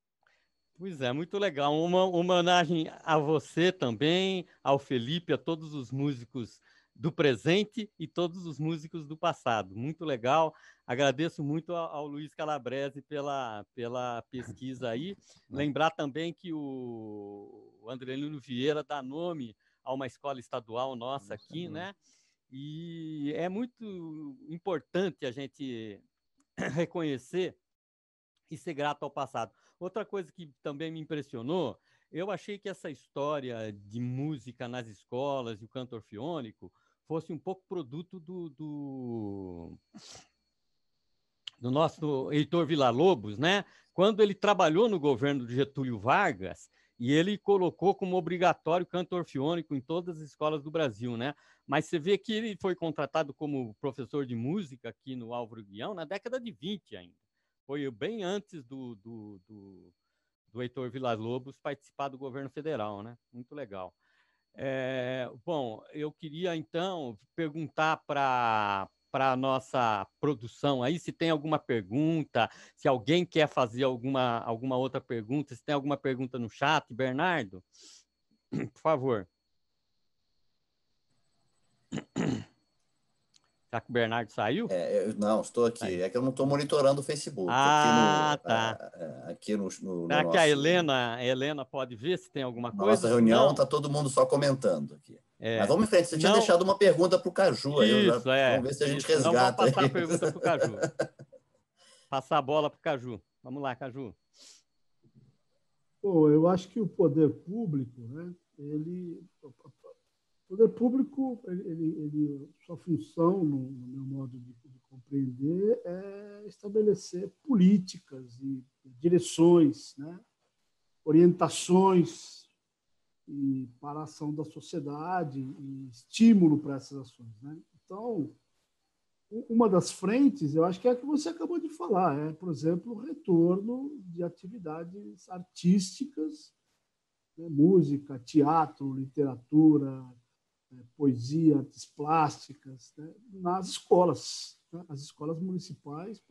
Pois é, muito legal. Uma homenagem a você também, ao Felipe, a todos os músicos do presente e todos os músicos do passado. Muito legal. Agradeço muito ao Luiz Calabrese pela pesquisa aí. Lembrar também que o Andrelino Vieira dá nome a uma escola estadual nossa aqui, né? E é muito importante a gente reconhecer e ser grato ao passado. Outra coisa que também me impressionou, eu achei que essa história de música nas escolas e o canto orfeônico fosse um pouco produto do nosso Heitor Villa-Lobos, né? Quando ele trabalhou no governo de Getúlio Vargas, e ele colocou como obrigatório canto orfeônico em todas as escolas do Brasil, né? Mas você vê que ele foi contratado como professor de música aqui no Álvaro Guião na década de 20 ainda. Foi bem antes do Heitor Villa-Lobos participar do governo federal, né? Muito legal. Bom, eu queria, então, perguntar para a nossa produção aí se tem alguma pergunta, se alguém quer fazer alguma outra pergunta, se tem alguma pergunta no chat. Bernardo, por favor. Será que o Bernardo saiu? Não, estou aqui. Saiu. É que eu não estou monitorando o Facebook. Tá. Aqui no Será que nosso... a Helena pode ver se tem alguma Na coisa? nossa reunião está todo mundo só comentando aqui. Mas vamos em frente. Você tinha deixado uma pergunta para o Caju. Vamos ver se a gente resgata. Não, vamos passar a pergunta para o Caju. Passar a bola para o Caju. Vamos lá, Caju. Bom, eu acho que o poder público, né, o poder público, sua função, no meu modo de compreender, é estabelecer políticas e direções, né, orientações para a ação da sociedade e estímulo para essas ações, né? Então, uma das frentes, eu acho que é a que você acabou de falar, por exemplo, o retorno de atividades artísticas, né, música, teatro, literatura, poesia, artes plásticas, né, nas escolas. Né? As escolas municipais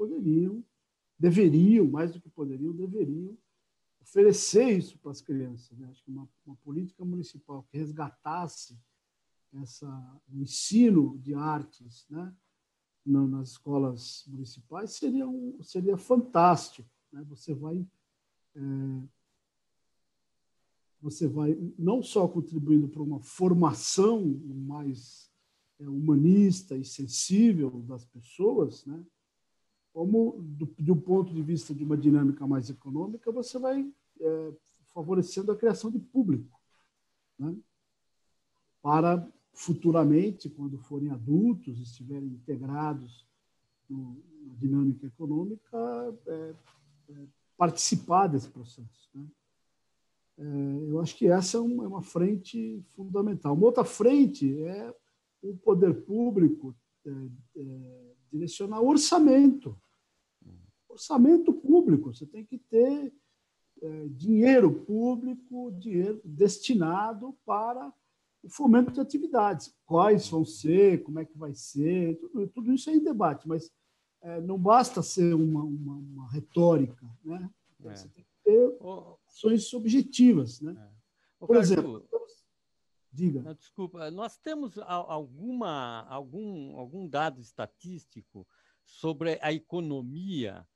deveriam, mais do que deveriam oferecer isso para as crianças. Né? Acho que uma política municipal que resgatasse o ensino de artes, né, nas escolas municipais seria fantástico. Né? Você vai não só contribuindo para uma formação mais humanista e sensível das pessoas, né? Como, do ponto de vista de uma dinâmica mais econômica, você vai favorecendo a criação de público, né? Para futuramente, quando forem adultos, estiverem integrados na dinâmica econômica, participar desse processo, né? Eu acho que essa é uma frente fundamental. Uma outra frente é o poder público direcionar orçamento público. Você tem que ter dinheiro público, dinheiro destinado para o fomento de atividades. Quais vão ser, como é que vai ser, tudo isso é em debate, mas não basta ser uma retórica, né? Você tem que ter ações objetivas, né? Por exemplo, diga. Não, desculpa, nós temos algum dado estatístico sobre a economia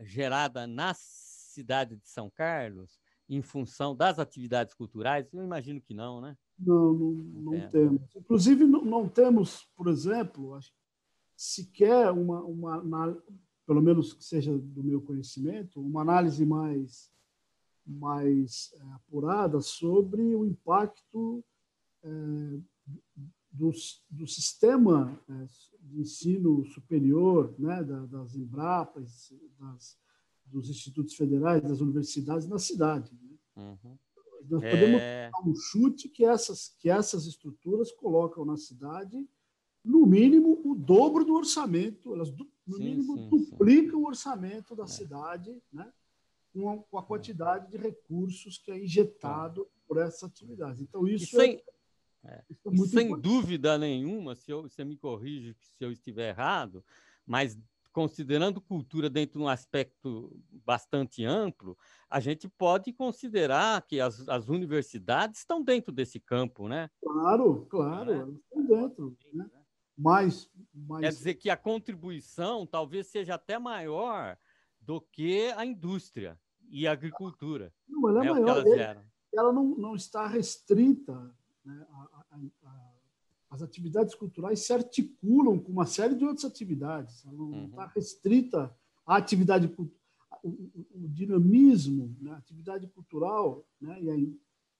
gerada na cidade de São Carlos em função das atividades culturais? Eu imagino que não, né? Não temos. Inclusive, não temos, por exemplo, sequer pelo menos que seja do meu conhecimento, uma análise mais apurada sobre o impacto do sistema de ensino superior, né, das Embrapas, dos institutos federais, das universidades na cidade. Né? Uhum. Nós podemos dar um chute que essas estruturas colocam na cidade, no mínimo, o dobro do orçamento. Elas, no mínimo, duplicam o orçamento da cidade, né, com a quantidade de recursos que é injetado por essa atividade. Então, isso sem dúvida nenhuma, você me corrige se eu estiver errado, mas considerando cultura dentro de um aspecto bastante amplo, a gente pode considerar que as universidades estão dentro desse campo, né? Claro, elas estão dentro. Né? Mas quer dizer que a contribuição talvez seja até maior do que a indústria e a agricultura. Não, ela é maior. Ela não está restrita, né? As atividades culturais se articulam com uma série de outras atividades. Ela não está restrita à atividade cultural. O dinamismo, né? A atividade cultural, né?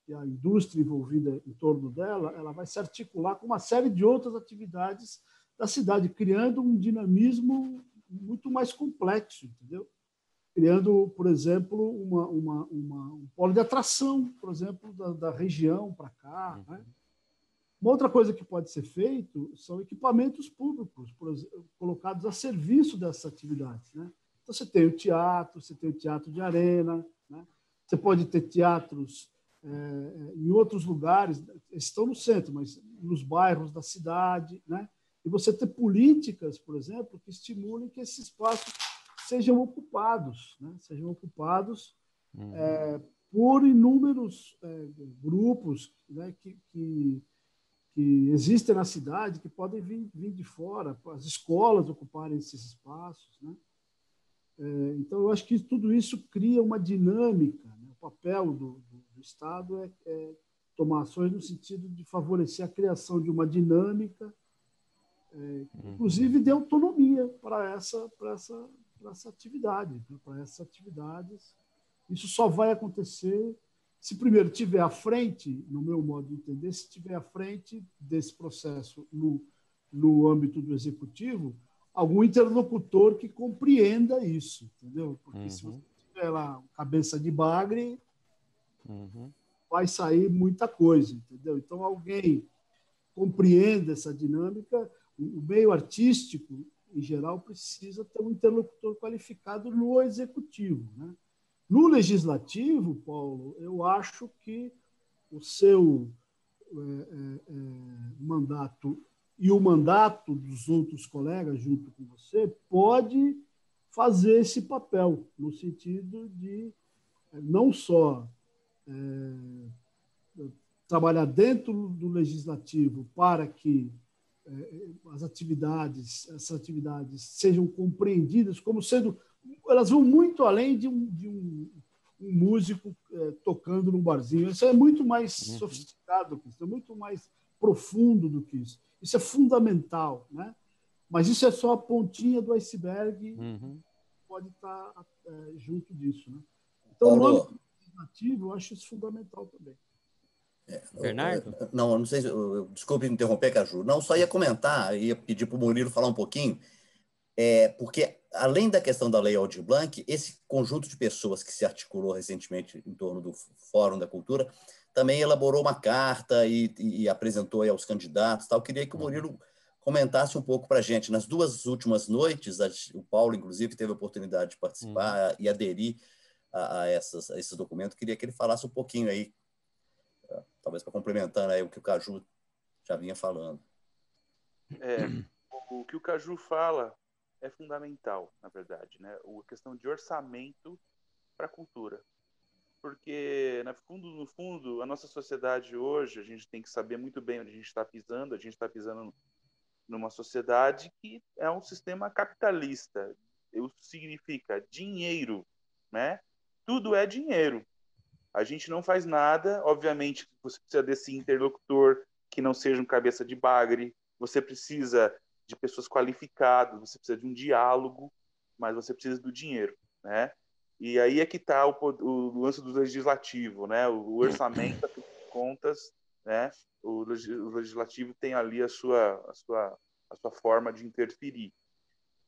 e a indústria envolvida em torno dela, ela vai se articular com uma série de outras atividades da cidade, criando um dinamismo muito mais complexo, entendeu? Criando, por exemplo, um polo de atração, por exemplo, da região para cá, né? Uma outra coisa que pode ser feito são equipamentos públicos, por exemplo, colocados a serviço dessas atividades, né? Então, você tem o teatro de arena, né? Você pode ter teatros em outros lugares, estão no centro, mas nos bairros da cidade, né? E você ter políticas, por exemplo, que estimulem que esses espaços sejam ocupados, né? Sejam ocupados por inúmeros grupos, né? que existem na cidade, que podem vir de fora, as escolas ocuparem esses espaços, né? Então, eu acho que tudo isso cria uma dinâmica, né? O papel do Estado é tomar ações no sentido de favorecer a criação de uma dinâmica, inclusive de autonomia para essa atividade, né? Para essas atividades. Isso só vai acontecer se primeiro tiver à frente, no meu modo de entender, se tiver à frente desse processo no âmbito do executivo, algum interlocutor que compreenda isso, entendeu? Porque se você tiver lá cabeça de bagre, vai sair muita coisa, entendeu? Então, alguém compreenda essa dinâmica. O meio artístico, em geral, precisa ter um interlocutor qualificado no executivo, né? No legislativo, Paulo, eu acho que o seu mandato e o mandato dos outros colegas junto com você pode fazer esse papel, no sentido de não só trabalhar dentro do legislativo para que essas atividades sejam compreendidas como sendo... Elas vão muito além de um músico tocando num barzinho. Isso é muito mais sofisticado do que isso, é muito mais profundo do que isso. Isso é fundamental, né? Mas isso é só a pontinha do iceberg, pode estar junto disso, né? Então, no âmbito legislativo, eu acho isso fundamental também. Bernardo? Não, eu não sei, desculpe me interromper, Caju. Não, só ia comentar, ia pedir para o Murilo falar um pouquinho, porque, além da questão da Lei Aldir Blanc, esse conjunto de pessoas que se articulou recentemente em torno do Fórum da Cultura também elaborou uma carta e apresentou aí aos candidatos. Tal. Eu queria que o Murilo comentasse um pouco para a gente. Nas 2 últimas noites, o Paulo, inclusive, teve a oportunidade de participar e aderir a esses documentos. Queria que ele falasse um pouquinho aí, talvez para complementar aí o que o Caju já vinha falando. O que o Caju fala é fundamental, na verdade, né? A questão de orçamento para a cultura. Porque, no fundo, a nossa sociedade hoje, a gente tem que saber muito bem onde a gente está pisando. A gente está pisando numa sociedade que é um sistema capitalista. Isso significa dinheiro, né? Tudo é dinheiro. A gente não faz nada. Obviamente, você precisa desse interlocutor que não seja um cabeça de bagre. Você precisa de pessoas qualificadas, você precisa de um diálogo, mas você precisa do dinheiro, né? E aí é que está o lance do legislativo, né? O orçamento, das contas, né? O legislativo tem ali a sua forma de interferir.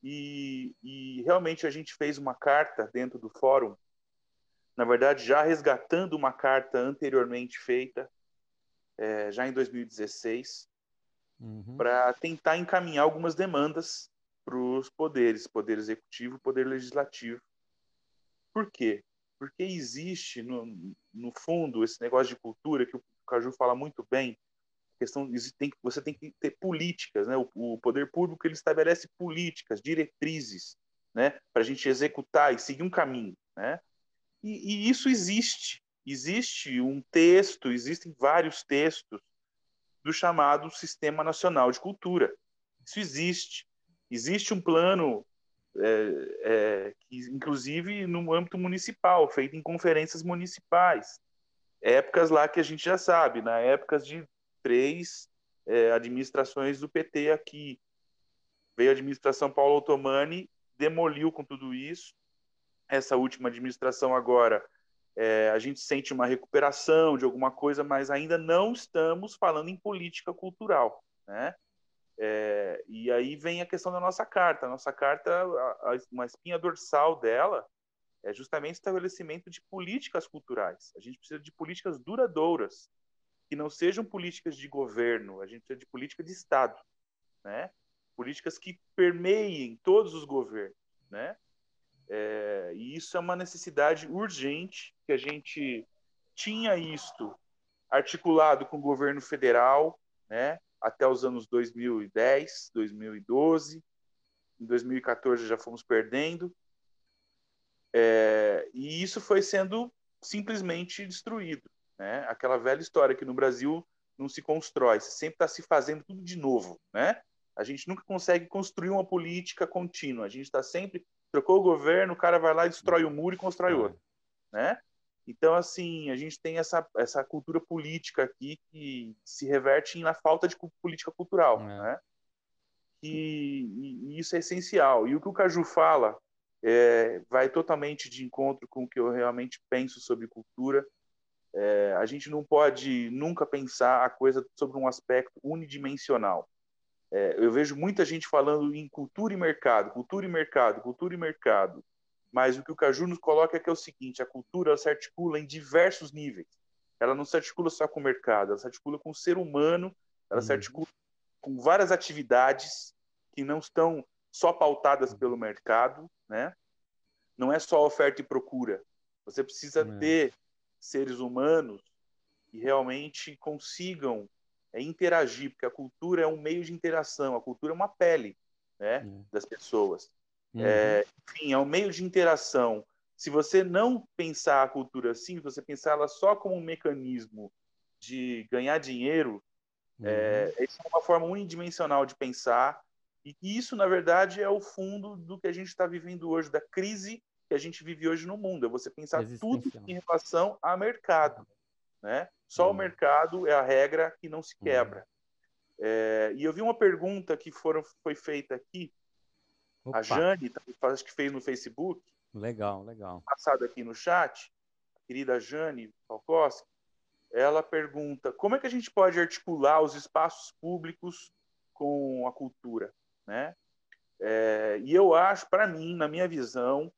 E realmente a gente fez uma carta dentro do fórum, na verdade já resgatando uma carta anteriormente feita, já em 2016, para tentar encaminhar algumas demandas para os poderes, poder executivo, poder legislativo. Por quê? Porque existe, no fundo, esse negócio de cultura, que o Caju fala muito bem, você tem que ter políticas, né? O poder público ele estabelece políticas, diretrizes, né? Para a gente executar e seguir um caminho, né? E isso existe. Existe um texto, existem vários textos do chamado Sistema Nacional de Cultura. Isso existe. Existe um plano, que, inclusive no âmbito municipal, feito em conferências municipais. Épocas lá que a gente já sabe, na épocas de 3 administrações do PT aqui. Veio a administração Paulo Otomani, demoliu com tudo isso. Essa última administração agora a gente sente uma recuperação de alguma coisa, mas ainda não estamos falando em política cultural, né? E aí vem a questão da nossa carta. A nossa carta, uma espinha dorsal dela é justamente o estabelecimento de políticas culturais. A gente precisa de políticas duradouras, que não sejam políticas de governo, a gente precisa de política de Estado, né? Políticas que permeiem todos os governos, né? E isso é uma necessidade urgente, que a gente tinha isto articulado com o governo federal, né? Até os anos 2010, 2012, em 2014 já fomos perdendo, e isso foi sendo simplesmente destruído, né? Aquela velha história que no Brasil não se constrói, você sempre está se fazendo tudo de novo, né? A gente nunca consegue construir uma política contínua, a gente está sempre, trocou o governo, o cara vai lá e destrói o muro e constrói outro, né? Então, assim, a gente tem essa cultura política aqui que se reverte na falta de política cultural, né? E isso é essencial. E o que o Caju fala vai totalmente de encontro com o que eu realmente penso sobre cultura. A gente não pode nunca pensar a coisa sobre um aspecto unidimensional. Eu vejo muita gente falando em cultura e mercado, cultura e mercado, cultura e mercado. Mas o que o Caju nos coloca é que é o seguinte: a cultura ela se articula em diversos níveis. Ela não se articula só com o mercado, ela se articula com o ser humano, ela se articula com várias atividades que não estão só pautadas pelo mercado, né? Não é só oferta e procura. Você precisa ter seres humanos que realmente consigam interagir, porque a cultura é um meio de interação, a cultura é uma pele, né, das pessoas. Enfim, é um meio de interação. Se você não pensar a cultura assim, se você pensar ela só como um mecanismo de ganhar dinheiro, essa é uma forma unidimensional de pensar, e isso, na verdade, é o fundo do que a gente está vivendo hoje, da crise que a gente vive hoje no mundo. É você pensar tudo em relação a mercado, né? Só o mercado é a regra que não se quebra. E eu vi uma pergunta que foi feita aqui. Opa. A Jane, acho que fez no Facebook. Legal. Passado aqui no chat, a querida Jane Falkowski, ela pergunta como é que a gente pode articular os espaços públicos com a cultura, né? E eu acho, para mim, na minha visão,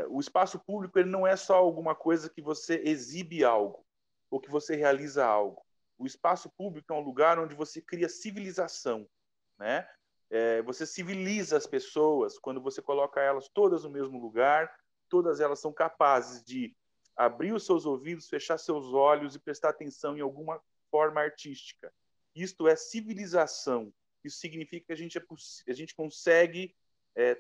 o espaço público ele não é só alguma coisa que você exibe algo ou que você realiza algo. O espaço público é um lugar onde você cria civilização, né? Você civiliza as pessoas quando você coloca elas todas no mesmo lugar, todas elas são capazes de abrir os seus ouvidos, fechar seus olhos e prestar atenção em alguma forma artística. Isto é civilização. Isso significa que a gente consegue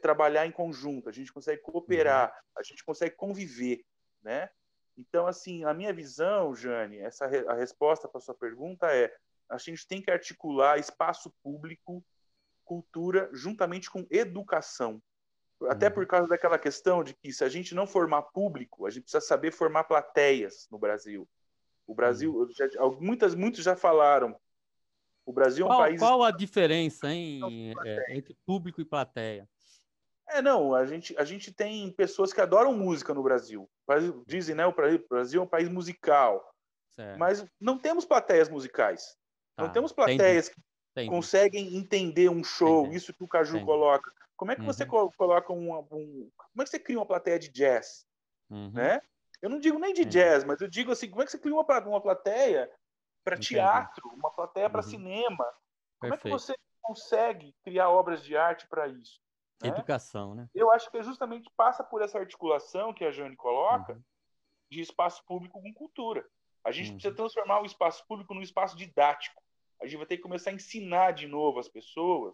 trabalhar em conjunto, a gente consegue cooperar, a gente consegue conviver, né? Então, assim, a minha visão, Jane, a resposta para a sua pergunta é: a gente tem que articular espaço público, cultura, juntamente com educação. Até por causa daquela questão de que, se a gente não formar público, a gente precisa saber formar plateias no Brasil. O Brasil, muitos já falaram, o Brasil é um país... Qual a diferença entre público e plateia? Não, a gente tem pessoas que adoram música no Brasil. Dizem, né, o Brasil é um país musical. Certo. Mas não temos plateias musicais. Não temos plateias que conseguem entender um show, isso que o Caju coloca. Como é que você coloca como é que você cria uma plateia de jazz? Né? Eu não digo nem de jazz, mas eu digo assim, como é que você cria uma plateia para teatro, uma plateia para cinema? Como é que você consegue criar obras de arte para isso? Né? Educação, né? Eu acho que justamente passa por essa articulação que a Jane coloca de espaço público com cultura. A gente precisa transformar o espaço público num espaço didático. A gente vai ter que começar a ensinar de novo as pessoas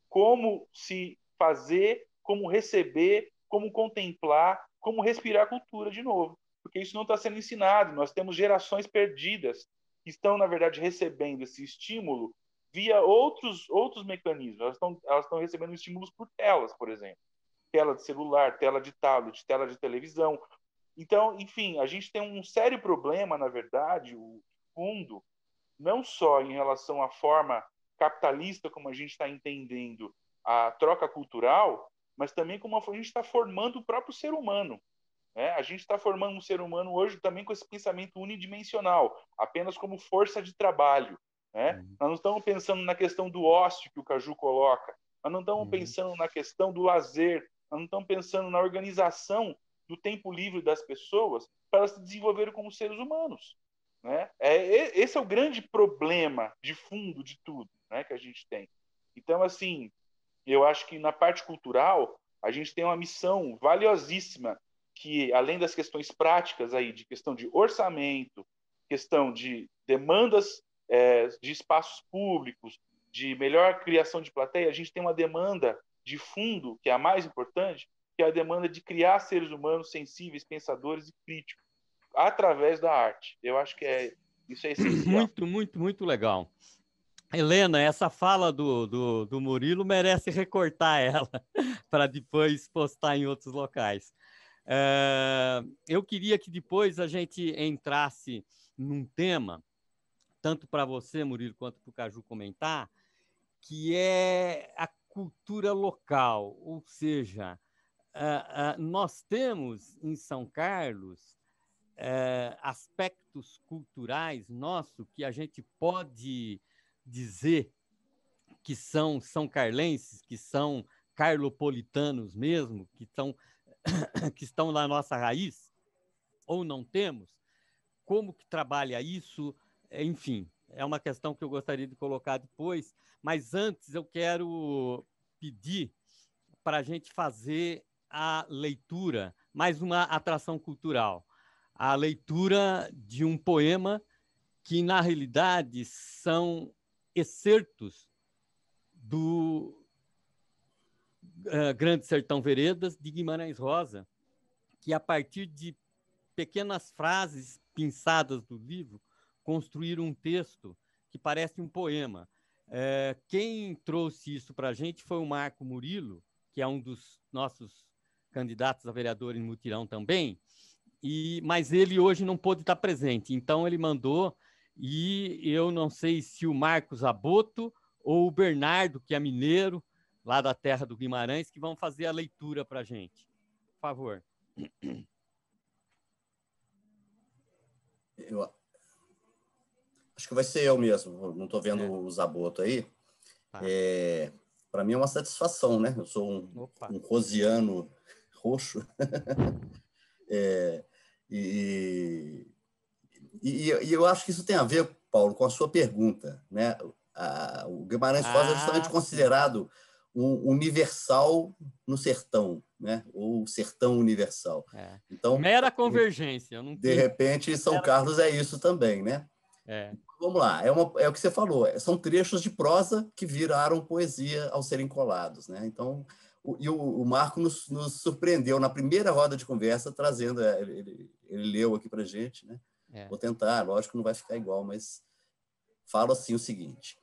como se fazer, como receber, como contemplar, como respirar a cultura de novo. Porque isso não está sendo ensinado. Nós temos gerações perdidas que estão, na verdade, recebendo esse estímulo via outros mecanismos. Elas estão recebendo estímulos por telas, por exemplo. Tela de celular, tela de tablet, tela de televisão. Então, enfim, a gente tem um sério problema, na verdade, o fundo, não só em relação à forma capitalista, como a gente está entendendo a troca cultural, mas também como a gente está formando o próprio ser humano. né? A gente está formando um ser humano hoje também com esse pensamento unidimensional, apenas como força de trabalho, né? Nós não estamos pensando na questão do ócio que o Caju coloca, nós não estamos pensando na questão do lazer, nós não estamos pensando na organização do tempo livre das pessoas para elas se desenvolverem como seres humanos, né? Esse é o grande problema de fundo de tudo, né, que a gente tem. Então, assim, eu acho que na parte cultural a gente tem uma missão valiosíssima que, além das questões práticas aí, de questão de orçamento, questão de demandas de espaços públicos, de melhor criação de plateia, a gente tem uma demanda de fundo, que é a mais importante, que é a demanda de criar seres humanos sensíveis, pensadores e críticos, através da arte. Eu acho que isso é essencial. Muito, muito, muito legal. Helena, essa fala do Murilo merece recortar ela para depois postar em outros locais. Eu queria que depois a gente entrasse num tema, tanto para você, Murilo, quanto para o Caju comentar, que é a cultura local, ou seja, nós temos em São Carlos aspectos culturais nossos que a gente pode dizer que são carlenses, que são carlopolitanos mesmo, que estão na nossa raiz, ou não temos? Como que trabalha isso? Enfim, é uma questão que eu gostaria de colocar depois, mas antes eu quero pedir para a gente fazer a leitura, mais uma atração cultural, a leitura de um poema que, na realidade, são excertos do Grande Sertão Veredas, de Guimarães Rosa, que, a partir de pequenas frases pinçadas do livro, construíram um texto que parece um poema. Quem trouxe isso para a gente foi o Marco Murilo, que é um dos nossos candidatos a vereador em Mutirão também, mas ele hoje não pôde estar presente, então ele mandou, e eu não sei se o Marcos Aboto ou o Bernardo, que é mineiro, lá da terra do Guimarães, que vão fazer a leitura para a gente. Por favor. Eu acho que vai ser eu mesmo, não estou vendo o Zaboto aí. Tá. Para mim é uma satisfação, né? Eu sou um rosiano roxo. E eu acho que isso tem a ver, Paulo, com a sua pergunta, né? O Guimarães Rosa é justamente considerado um universal no sertão, né? Ou sertão universal. Então, mera convergência. De repente, São Carlos é isso também, né? Vamos lá, é o que você falou, são trechos de prosa que viraram poesia ao serem colados, né? Então, o Marco nos surpreendeu na primeira roda de conversa, trazendo, ele leu aqui para a gente, né? Vou tentar, lógico que não vai ficar igual, mas falo assim o seguinte: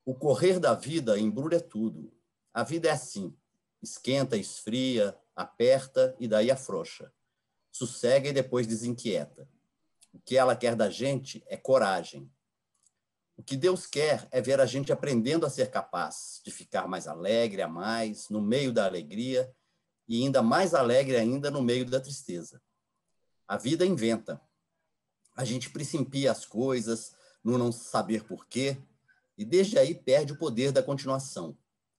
o correr da vida embrulha tudo. A vida é assim, esquenta, esfria, aperta e daí afrouxa. Sossega e depois desinquieta. O que ela quer da gente é coragem. O que Deus quer é ver a gente aprendendo a ser capaz de ficar mais alegre a mais, no meio da alegria, e ainda mais alegre ainda no meio da tristeza. A vida inventa. A gente principia as coisas no não saber porquê, e desde aí perde o poder da continuação,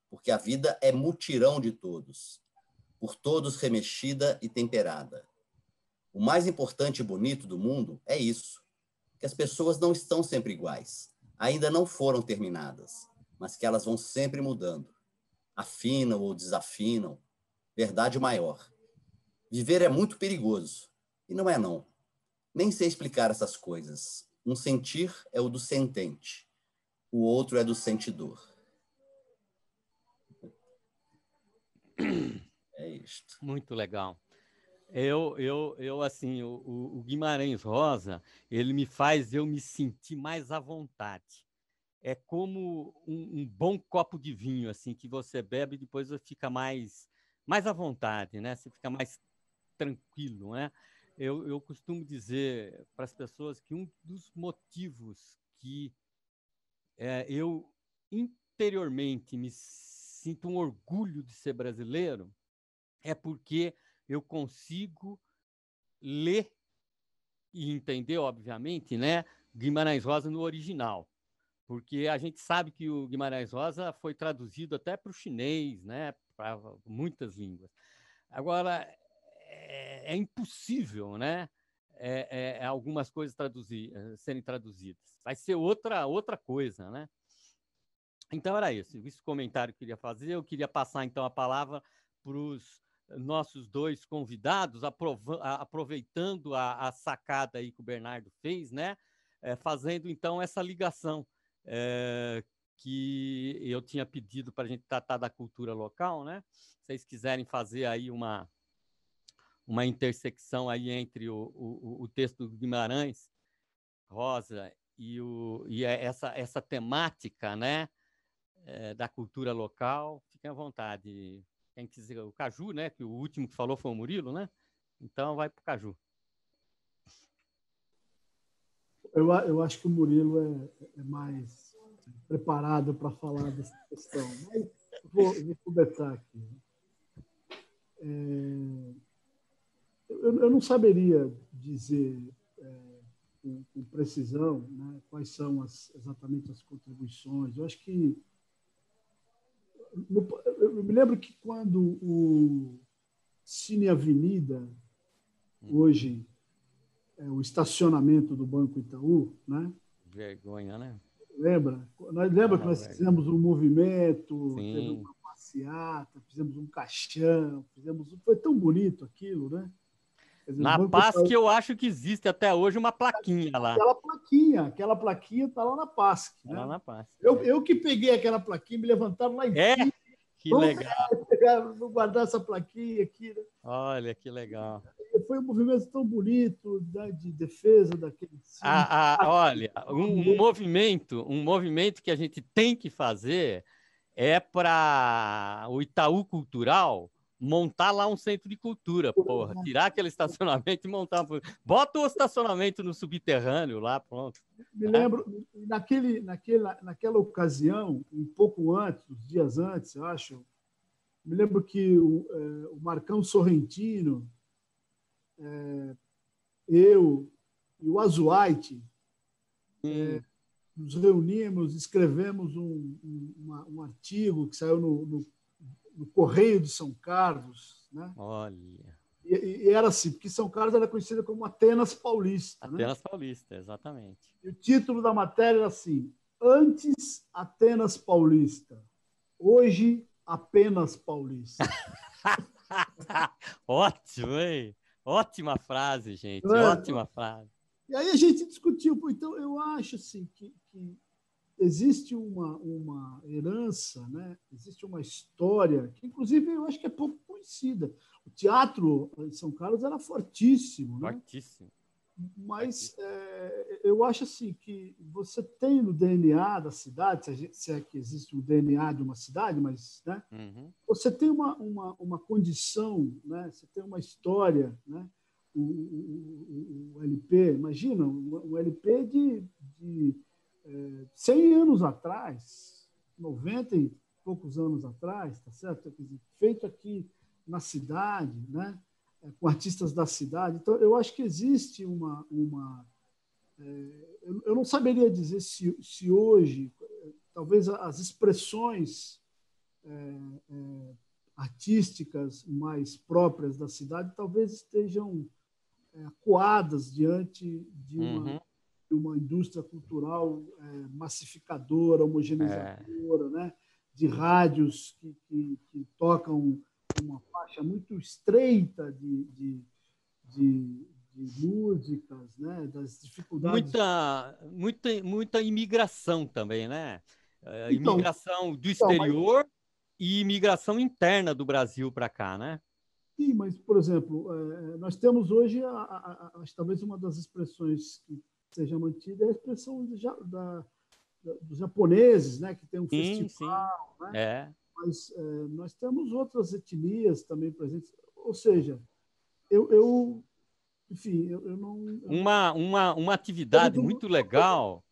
porque a vida é mutirão de todos, por todos remexida e temperada. O mais importante e bonito do mundo é isso, que as pessoas não estão sempre iguais, ainda não foram terminadas, mas que elas vão sempre mudando. Afinam ou desafinam, verdade maior. Viver é muito perigoso, e não é não. Nem sei explicar essas coisas. Um sentir é o do sentente, o outro é do sentidor. É isto. Muito legal. Assim, o Guimarães Rosa, ele me faz eu me sentir mais à vontade. É como um bom copo de vinho, assim, que você bebe e depois você fica mais à vontade, né? Você fica mais tranquilo, né? Eu costumo dizer para as pessoas que um dos motivos que eu interiormente me sinto um orgulho de ser brasileiro é porque eu consigo ler e entender, obviamente, né, Guimarães Rosa no original, porque a gente sabe que o Guimarães Rosa foi traduzido até para o chinês, né, para muitas línguas. Agora, é impossível, né, algumas coisas serem traduzidas. Vai ser outra coisa, né? Então, era esse comentário que eu queria fazer. Eu queria passar, então, a palavra para os nossos dois convidados, aproveitando a sacada aí que o Bernardo fez, né? Fazendo, então, essa ligação que eu tinha pedido para a gente tratar da cultura local, né? Se vocês quiserem fazer aí uma intersecção aí entre o texto do Guimarães Rosa e essa temática, né, da cultura local, fiquem à vontade. Quem quiser, o Caju, né, que o último que falou foi o Murilo, né? Então vai para o Caju. Eu acho que o Murilo é mais preparado para falar dessa questão. Mas vou começar aqui. Eu não saberia dizer com precisão, né, quais são exatamente as contribuições. Eu acho que eu me lembro que quando o Cine Avenida, hoje o estacionamento do Banco Itaú, né? Vergonha, né? Lembra que nós fizemos um movimento, sim, teve uma passeata, fizemos um caixão, foi tão bonito aquilo, né? Dizer, na PASC, Itaú, eu acho que existe até hoje uma plaquinha lá. Aquela plaquinha está lá na PASC. Tá, né? Lá na PASC. Eu que peguei aquela plaquinha, me levantaram lá em cima. Que legal. Vou guardar essa plaquinha aqui. Né? Olha, que legal. Foi um movimento tão bonito, né, de defesa daquele... Olha, um movimento que a gente tem que fazer é para o Itaú Cultural montar lá um centro de cultura, porra. Tirar aquele estacionamento e montar... Bota o estacionamento no subterrâneo lá, pronto. Me lembro, naquela ocasião, um pouco antes, uns dias antes, eu acho, me lembro que o Marcão Sorrentino, eu e o Azuaite nos reunimos, escrevemos um artigo que saiu no Correio de São Carlos, né? Olha. E era assim, porque São Carlos era conhecida como Atenas Paulista. Atenas, né? Paulista, exatamente. E o título da matéria era assim: antes Atenas Paulista, hoje apenas Paulista. Ótimo, hein? Ótima frase, gente. Ótima frase. E aí a gente discutiu. Então, eu acho assim, que existe uma herança, né? Existe uma história que, inclusive, eu acho que é pouco conhecida. O teatro em São Carlos era fortíssimo. Fortíssimo. Né? Mas eu acho assim, que você tem no DNA da cidade, se é que existe um DNA de uma cidade, mas né? Você tem uma condição, né? Você tem uma história, né? O LP, imagina, um LP de 100 anos atrás, 90 e poucos anos atrás, tá certo? Quer dizer, feito aqui na cidade, né? Com artistas da cidade. Então, eu acho que existe eu não saberia dizer se hoje, talvez as expressões artísticas mais próprias da cidade talvez estejam acuadas diante de uma indústria cultural massificadora, homogeneizadora, né? De rádios que tocam uma faixa muito estreita de músicas, né? Das dificuldades. Muita imigração também, né? Imigração do exterior e imigração interna do Brasil para cá, né? Sim, mas, por exemplo, nós temos hoje, talvez uma das expressões que seja mantida é a expressão dos japoneses, né? Que tem um festival, sim. Né? Mas nós temos outras etnias também presentes. Ou seja, enfim, eu não... Uma atividade muito legal,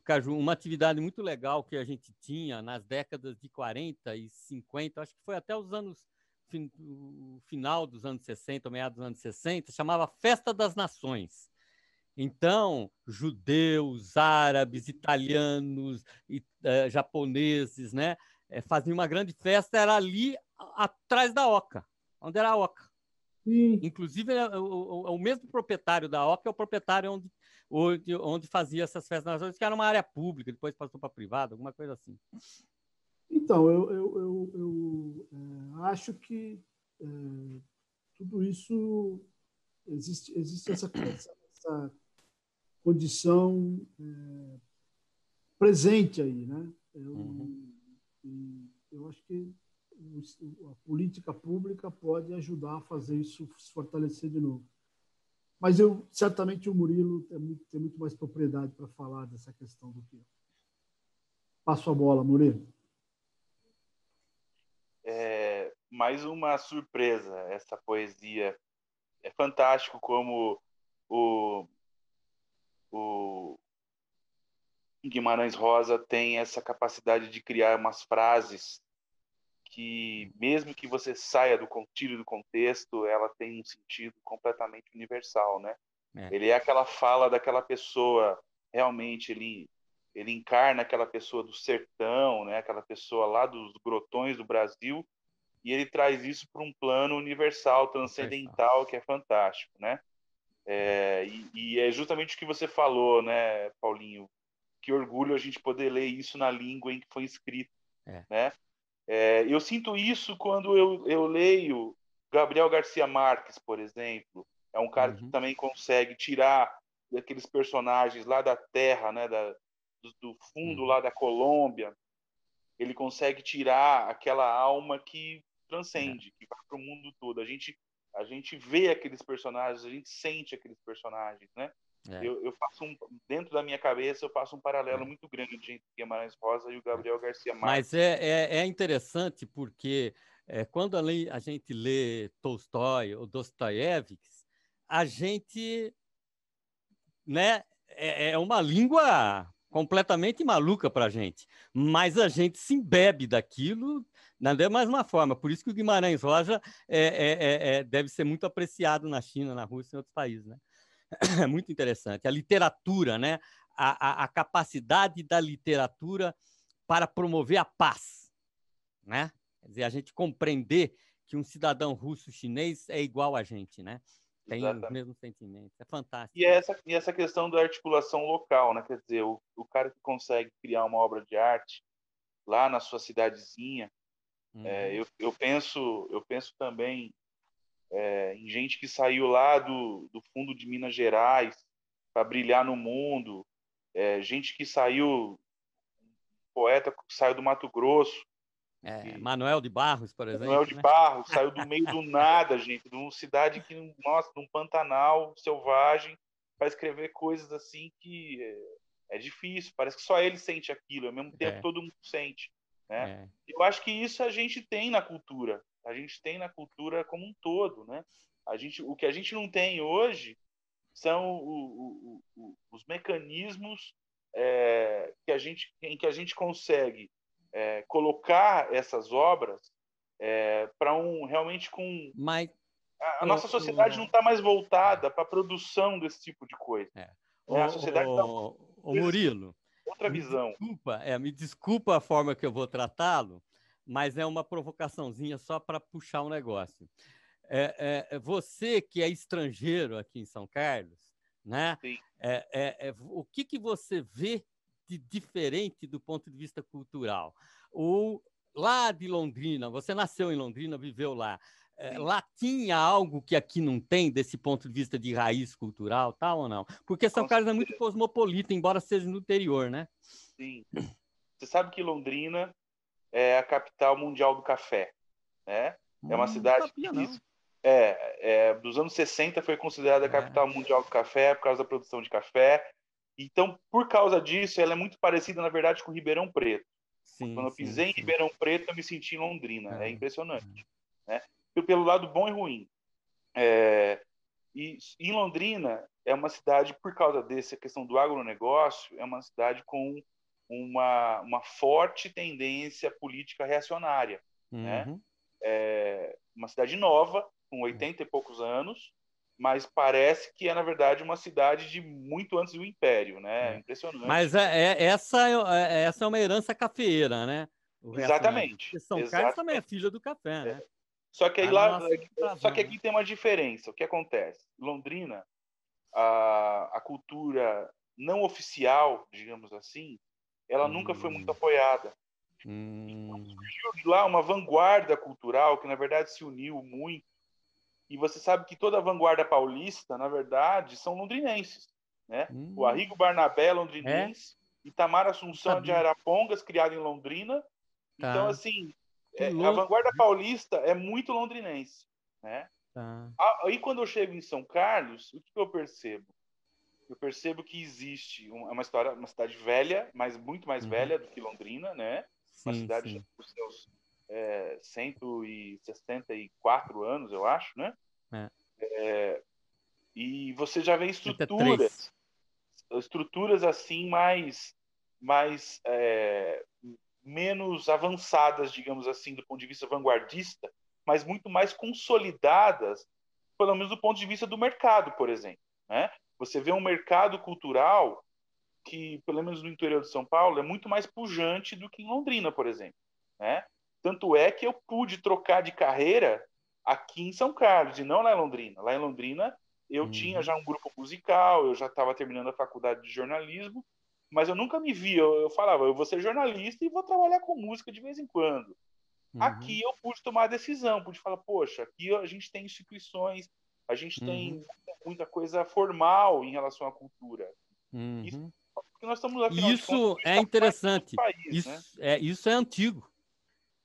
Caju, uma atividade muito legal que a gente tinha nas décadas de 40 e 50, acho que foi até os anos o final dos anos 60, meados dos anos 60, chamava Festa das Nações. Então, judeus, árabes, italianos, japoneses, né, faziam uma grande festa, era ali atrás da Oca, onde era a Oca. Sim. Inclusive, o mesmo proprietário da Oca é o proprietário onde fazia essas festas das nações, que era uma área pública, depois passou para privada, alguma coisa assim. Então, eu acho que tudo isso existe essa condição presente aí, né? Eu acho que a política pública pode ajudar a fazer isso se fortalecer de novo. Mas certamente o Murilo tem muito mais propriedade para falar dessa questão do que eu. Passo a bola, Murilo. Mais uma surpresa, essa poesia. É fantástico como o Guimarães Rosa tem essa capacidade de criar umas frases que, mesmo que você saia tire do contexto, ela tem um sentido completamente universal, né? Ele é aquela fala daquela pessoa, realmente, ele encarna aquela pessoa do sertão, né? Aquela pessoa lá dos grotões do Brasil, e ele traz isso para um plano universal, transcendental, que é fantástico, né? E é justamente o que você falou, né, Paulinho? Que orgulho a gente poder ler isso na língua em que foi escrito, né? Eu sinto isso quando eu leio Gabriel Garcia Marques, por exemplo. É um cara que também consegue tirar daqueles personagens lá da terra, né, do fundo lá da Colômbia. Ele consegue tirar aquela alma que transcende, que vai para o mundo todo. A gente vê aqueles personagens, a gente sente aqueles personagens, né? Eu faço dentro da minha cabeça, eu faço um paralelo muito grande entre Guimarães Rosa e o Gabriel Garcia Marques. Mas é interessante porque quando a gente lê Tolstói ou Dostoiévski, a gente, né, é uma língua completamente maluca para a gente, mas a gente se embebe daquilo da mesma forma. Por isso que o Guimarães Rosa deve ser muito apreciado na China, na Rússia e em outros países, né? É muito interessante. A literatura, né? A capacidade da literatura para promover a paz, né? Quer dizer, a gente compreender que um cidadão russo-chinês é igual a gente, né? Tem os mesmos sentimentos. É fantástico. E essa questão da articulação local, né? Quer dizer, o cara que consegue criar uma obra de arte lá na sua cidadezinha, eu penso também em gente que saiu lá do fundo de Minas Gerais para brilhar no mundo, gente que saiu, poeta que saiu do Mato Grosso. Manuel de Barros, por exemplo. Manuel de Barros, saiu do meio do nada, gente, de uma cidade que, nossa, de um Pantanal selvagem, para escrever coisas assim que é difícil, parece que só ele sente aquilo, ao mesmo tempo todo mundo sente, né? Eu acho que isso a gente tem na cultura, como um todo, né? O que a gente não tem hoje são os mecanismos em que a gente consegue colocar essas obras para realmente com... Mas a nossa sociedade não está mais voltada para a produção desse tipo de coisa. A sociedade está... Murilo, outra visão. Me desculpa a forma que eu vou tratá-lo, mas é uma provocaçãozinha só para puxar um negócio. Você que é estrangeiro aqui em São Carlos, né? O que você vê de diferente do ponto de vista cultural? Ou lá de Londrina, você nasceu em Londrina, viveu lá. Lá tinha algo que aqui não tem, desse ponto de vista de raiz cultural, tal ou não? Porque São Carlos é muito cosmopolita, embora seja no interior, né? Sim. Você sabe que Londrina é a capital mundial do café, né? É uma cidade que dos anos 60 foi considerada a capital mundial do café por causa da produção de café. Então, por causa disso, ela é muito parecida, na verdade, com Ribeirão Preto. Quando eu pisei em Ribeirão Preto, eu me senti em Londrina. É impressionante, né? Pelo lado bom e ruim. E em Londrina é uma cidade, por causa dessa questão do agronegócio, é uma cidade com uma forte tendência política reacionária, né? uma cidade nova, com 80 e poucos anos, mas parece que é, na verdade, uma cidade de muito antes do Império, né? Impressionante. Mas essa é uma herança cafeeira, né? Exatamente. Porque São Carlos também é filha do café, né? Só que aí Só que aqui tem uma diferença. O que acontece? Londrina, a cultura não oficial, digamos assim, ela nunca foi muito apoiada. Surgiu de lá uma vanguarda cultural que, na verdade, se uniu muito. E você sabe que toda a vanguarda paulista, na verdade, são londrinenses, né? O Arrigo Barnabé é londrinense, Itamar Assunção de Arapongas, criado em Londrina. Tá. Então, assim, a vanguarda paulista é muito londrinense, né? Tá. Aí, quando eu chego em São Carlos, o que eu percebo? Eu percebo que existe uma cidade velha, mas muito mais velha do que Londrina, né? Uma cidade com seus 164 anos, eu acho, né? E você já vê estruturas assim menos avançadas, digamos assim, do ponto de vista vanguardista, mas muito mais consolidadas, pelo menos do ponto de vista do mercado, por exemplo, né? Você vê um mercado cultural que, pelo menos no interior de São Paulo, é muito mais pujante do que em Londrina, por exemplo, né? Tanto é que eu pude trocar de carreira aqui em São Carlos e não lá em Londrina. Lá em Londrina eu tinha já um grupo musical, eu já estava terminando a faculdade de jornalismo, mas eu nunca me via. Eu falava, eu vou ser jornalista e vou trabalhar com música de vez em quando. Aqui eu pude tomar a decisão, pude falar, poxa, aqui a gente tem instituições, a gente tem muita coisa formal em relação à cultura. Isso, porque nós estamos, afinal de contas, é interessante. País, isso é antigo.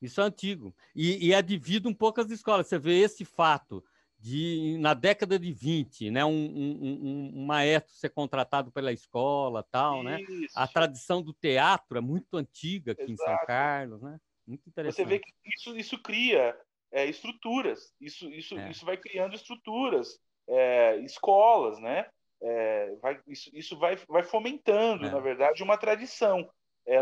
Isso é antigo. E é devido um pouco às escolas. Você vê esse fato de, na década de 20, né, um maestro ser contratado pela escola, tal, né? A tradição do teatro é muito antiga aqui em São Carlos, né? Muito interessante. Você vê que isso cria estruturas, isso vai criando estruturas, escolas, né? Isso vai fomentando, na verdade, uma tradição.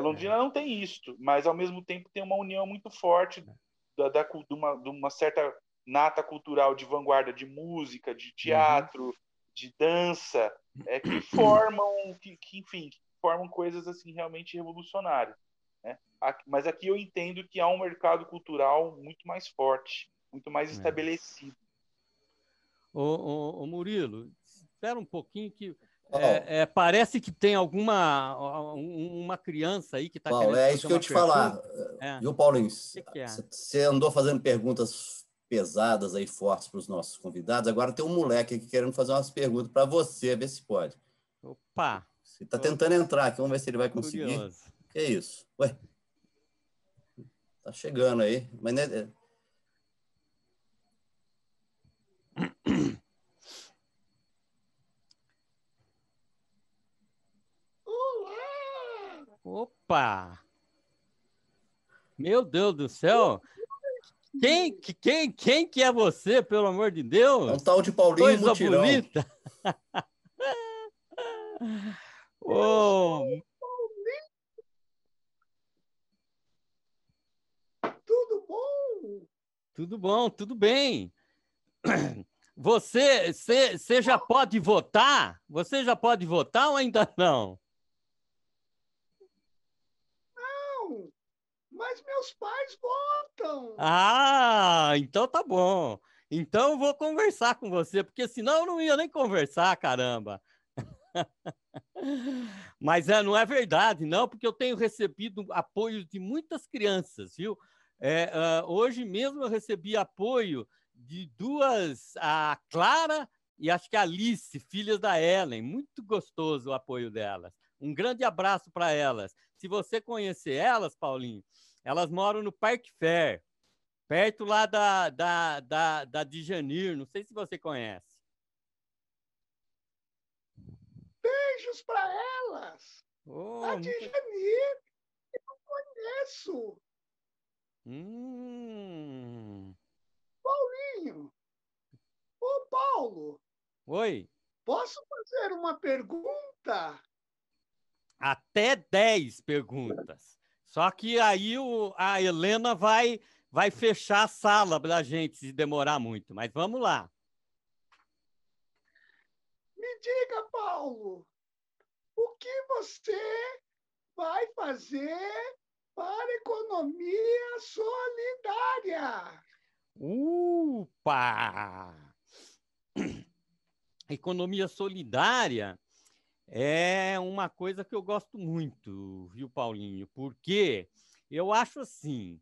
Londrina não tem isso, mas ao mesmo tempo tem uma união muito forte de uma certa nata cultural de vanguarda de música, de teatro, de dança, que formam, enfim, que formam coisas assim realmente revolucionárias, né? Mas aqui eu entendo que há um mercado cultural muito mais forte, muito mais estabelecido. Ô Murilo, espera um pouquinho que parece que tem uma criança aí que está querendo fazer isso que eu ia te falar. Viu, Paulinho? Você andou fazendo perguntas pesadas aí, fortes para os nossos convidados. Agora tem um moleque aqui querendo fazer umas perguntas para você, ver se pode. Opa! Você está tentando entrar aqui, vamos ver se ele vai conseguir. Curioso. Que isso? Ué? Tá chegando aí, mas né? Opa! Meu Deus do céu! Quem que é você, pelo amor de Deus? É um tal de Paulinho Coisa Mutirão. bonita! Tudo bom? Tudo bom, tudo bem. Você já pode votar? Você já pode votar ou ainda não? Não, mas meus pais votam. Ah, então tá bom. Então eu vou conversar com você, porque senão eu não ia nem conversar, caramba. Mas não é verdade, não, porque eu tenho recebido apoio de muitas crianças, viu? Hoje mesmo eu recebi apoio de duas, a Clara e acho que a Alice, filhas da Ellen. Muito gostoso o apoio delas. Um grande abraço para elas. Se você conhecer elas, Paulinho, elas moram no Parque Fair, perto lá da Djanir. Não sei se você conhece. Beijos para elas. A Muito... Djanir, eu não conheço. Paulinho. Ô, Paulo. Oi. Posso fazer uma pergunta? Até 10 perguntas. Só que aí a Helena vai vai fechar a sala para a gente se demorar muito, mas vamos lá. Me diga, Paulo, o que você vai fazer para a economia solidária? Upa! Economia solidária é uma coisa que eu gosto muito, viu, Paulinho? Porque eu acho assim,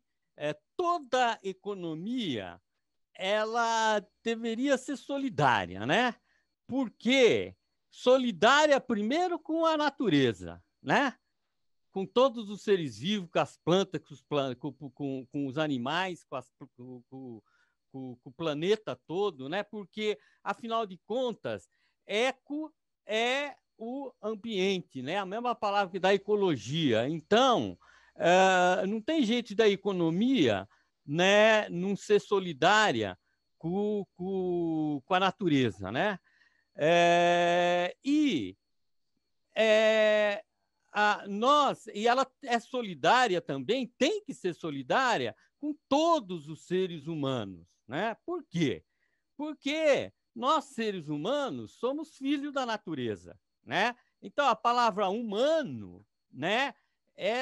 toda economia ela deveria ser solidária, né? Porque solidária primeiro com a natureza, né? Com todos os seres vivos, com as plantas, com os animais, com o planeta todo, né? Porque, afinal de contas, eco é o ambiente, né? A mesma palavra que da ecologia. Então, não tem jeito da economia, né, não ser solidária com a natureza, né? E ela é solidária também, tem que ser solidária com todos os seres humanos, né? Por quê? Porque nós, seres humanos, somos filhos da natureza, né? Então, a palavra humano, né,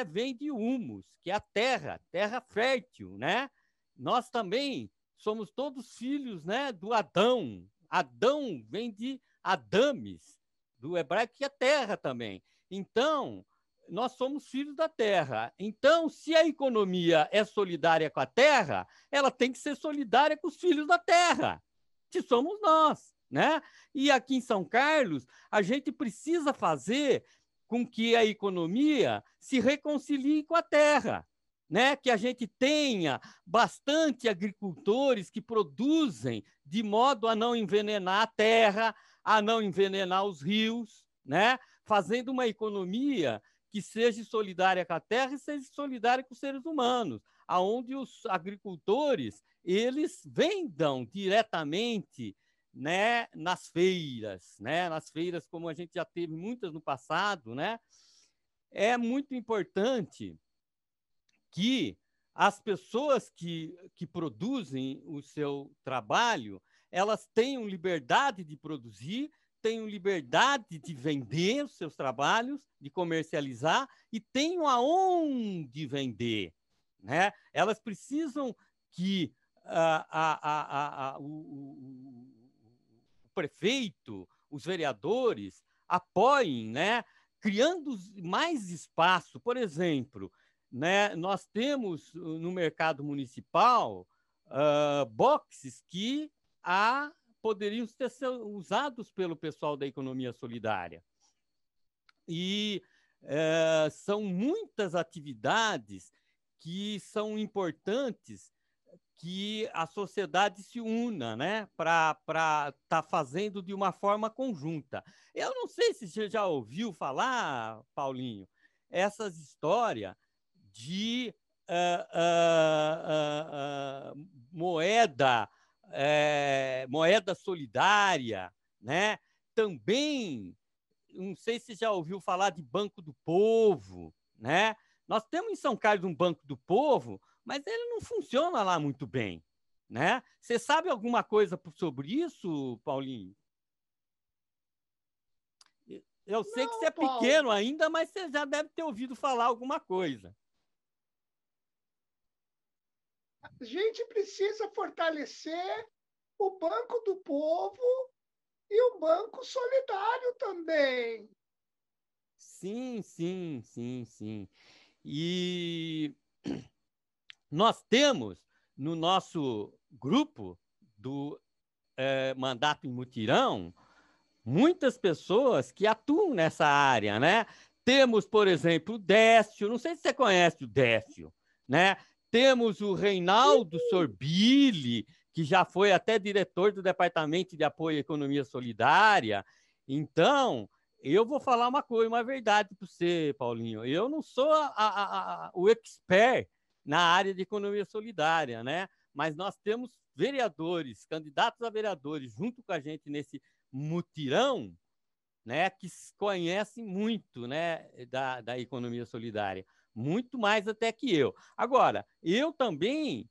vem de humus, que é a terra fértil, né? Nós também somos todos filhos, né, do Adão. Adão vem de Adames, do hebraico, que é terra também. Então, nós somos filhos da terra. Então, se a economia é solidária com a terra, ela tem que ser solidária com os filhos da terra, que somos nós, né? E aqui em São Carlos, a gente precisa fazer com que a economia se reconcilie com a terra, né? Que a gente tenha bastante agricultores que produzem de modo a não envenenar a terra, a não envenenar os rios, né? Fazendo uma economia que seja solidária com a terra e seja solidária com os seres humanos, aonde os agricultores eles vendam diretamente, né, nas feiras, né? Nas feiras, como a gente já teve muitas no passado, né? É muito importante que as pessoas que produzem o seu trabalho, elas tenham liberdade de produzir, tenham liberdade de vender os seus trabalhos, de comercializar e tenham aonde vender, né? Elas precisam que o prefeito, os vereadores apoiem, né? Criando mais espaço. Por exemplo, né, nós temos no mercado municipal boxes que poderiam ser usados pelo pessoal da economia solidária. E são muitas atividades que são importantes que a sociedade se una, né, para estar fazendo de uma forma conjunta. Eu não sei se você já ouviu falar, Paulinho, essas histórias de moeda solidária, né? Também, não sei se já ouviu falar de Banco do Povo, né? Nós temos em São Carlos um Banco do Povo, mas ele não funciona lá muito bem, né? Você sabe alguma coisa sobre isso, Paulinho? Eu sei que você é pequeno ainda, mas você já deve ter ouvido falar alguma coisa. A gente precisa fortalecer o Banco do Povo e o Banco Solidário também. Sim, sim, sim, sim. E nós temos no nosso grupo do Mandato em Mutirão muitas pessoas que atuam nessa área, né? Temos, por exemplo, o Décio, não sei se você conhece o Décio, né? Temos o Reinaldo Sorbili, que já foi até diretor do Departamento de Apoio à Economia Solidária. Então, eu vou falar uma verdade para você, Paulinho. Eu não sou o expert na área de economia solidária, né? Mas nós temos vereadores, candidatos a vereadores, junto com a gente nesse mutirão, né, que conhecem muito, né, da economia solidária, muito mais até que eu. Agora, eu também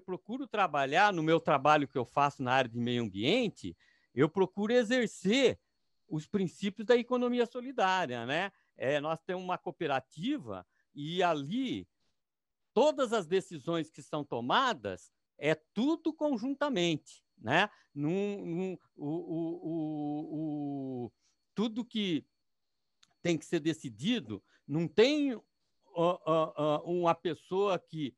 procuro trabalhar no meu trabalho que eu faço na área de meio ambiente, eu procuro exercer os princípios da economia solidária, né? Nós temos uma cooperativa e ali todas as decisões que são tomadas é tudo conjuntamente, né? Tudo que tem que ser decidido, não tem uma pessoa que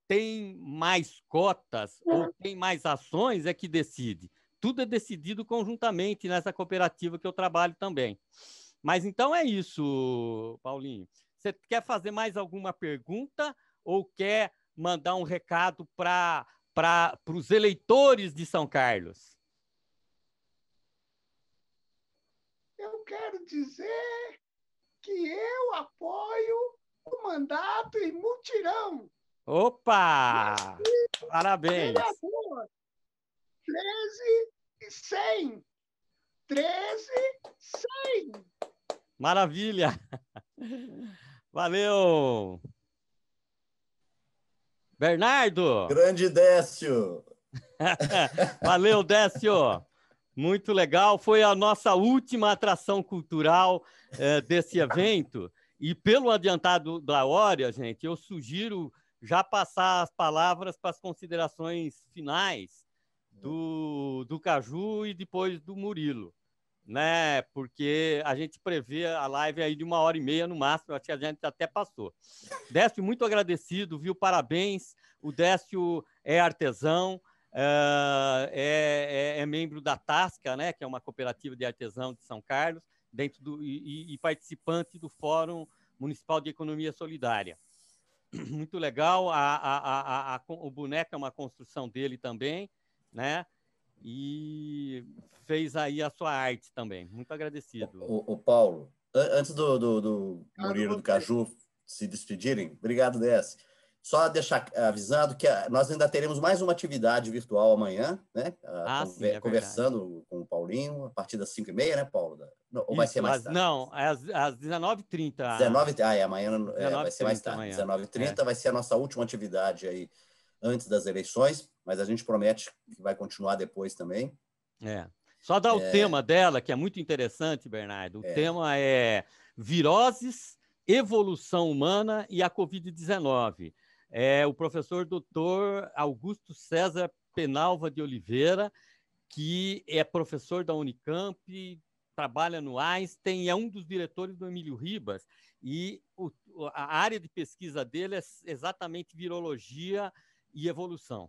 tem mais cotas ou tem mais ações é que decide. Tudo é decidido conjuntamente nessa cooperativa que eu trabalho também. Mas então é isso, Paulinho. Você quer fazer mais alguma pergunta ou quer mandar um recado para os eleitores de São Carlos? Eu quero dizer que eu apoio o mandato em mutirão. Opa! Parabéns! Vereador, 13.100. 13.100. Maravilha! Valeu! Bernardo! Grande Décio! Valeu, Décio! Muito legal. Foi a nossa última atração cultural desse evento. E pelo adiantado da hora, gente, eu sugiro já passar as palavras para as considerações finais do Caju e depois do Murilo, né? Porque a gente prevê a live aí de 1h30 no máximo, acho que a gente até passou. Décio, muito agradecido, viu? Parabéns. O Décio é artesão, é membro da Tasca, né? Que é uma cooperativa de artesão de São Carlos, e participante do Fórum Municipal de Economia Solidária. Muito legal. O boneco é uma construção dele também, né? E fez aí a sua arte também. Muito agradecido. O Paulo, antes do Murilo e do Caju se despedirem, obrigado, Décio. Só deixar avisado que nós ainda teremos mais uma atividade virtual amanhã, né? Sim, conversando com o Paulinho, a partir das 5h30, né, Paulo? Não, ou vai ser mais tarde? Não, às 19h30. Amanhã vai ser mais tarde. 19h30 vai ser a nossa última atividade aí antes das eleições, mas a gente promete que vai continuar depois também. Só dar o tema dela, que é muito interessante, Bernardo. O tema é viroses, evolução humana e a Covid-19. É o professor doutor Augusto César Penalva de Oliveira, que é professor da Unicamp, trabalha no Einstein e é um dos diretores do Emílio Ribas. E a área de pesquisa dele é exatamente virologia e evolução.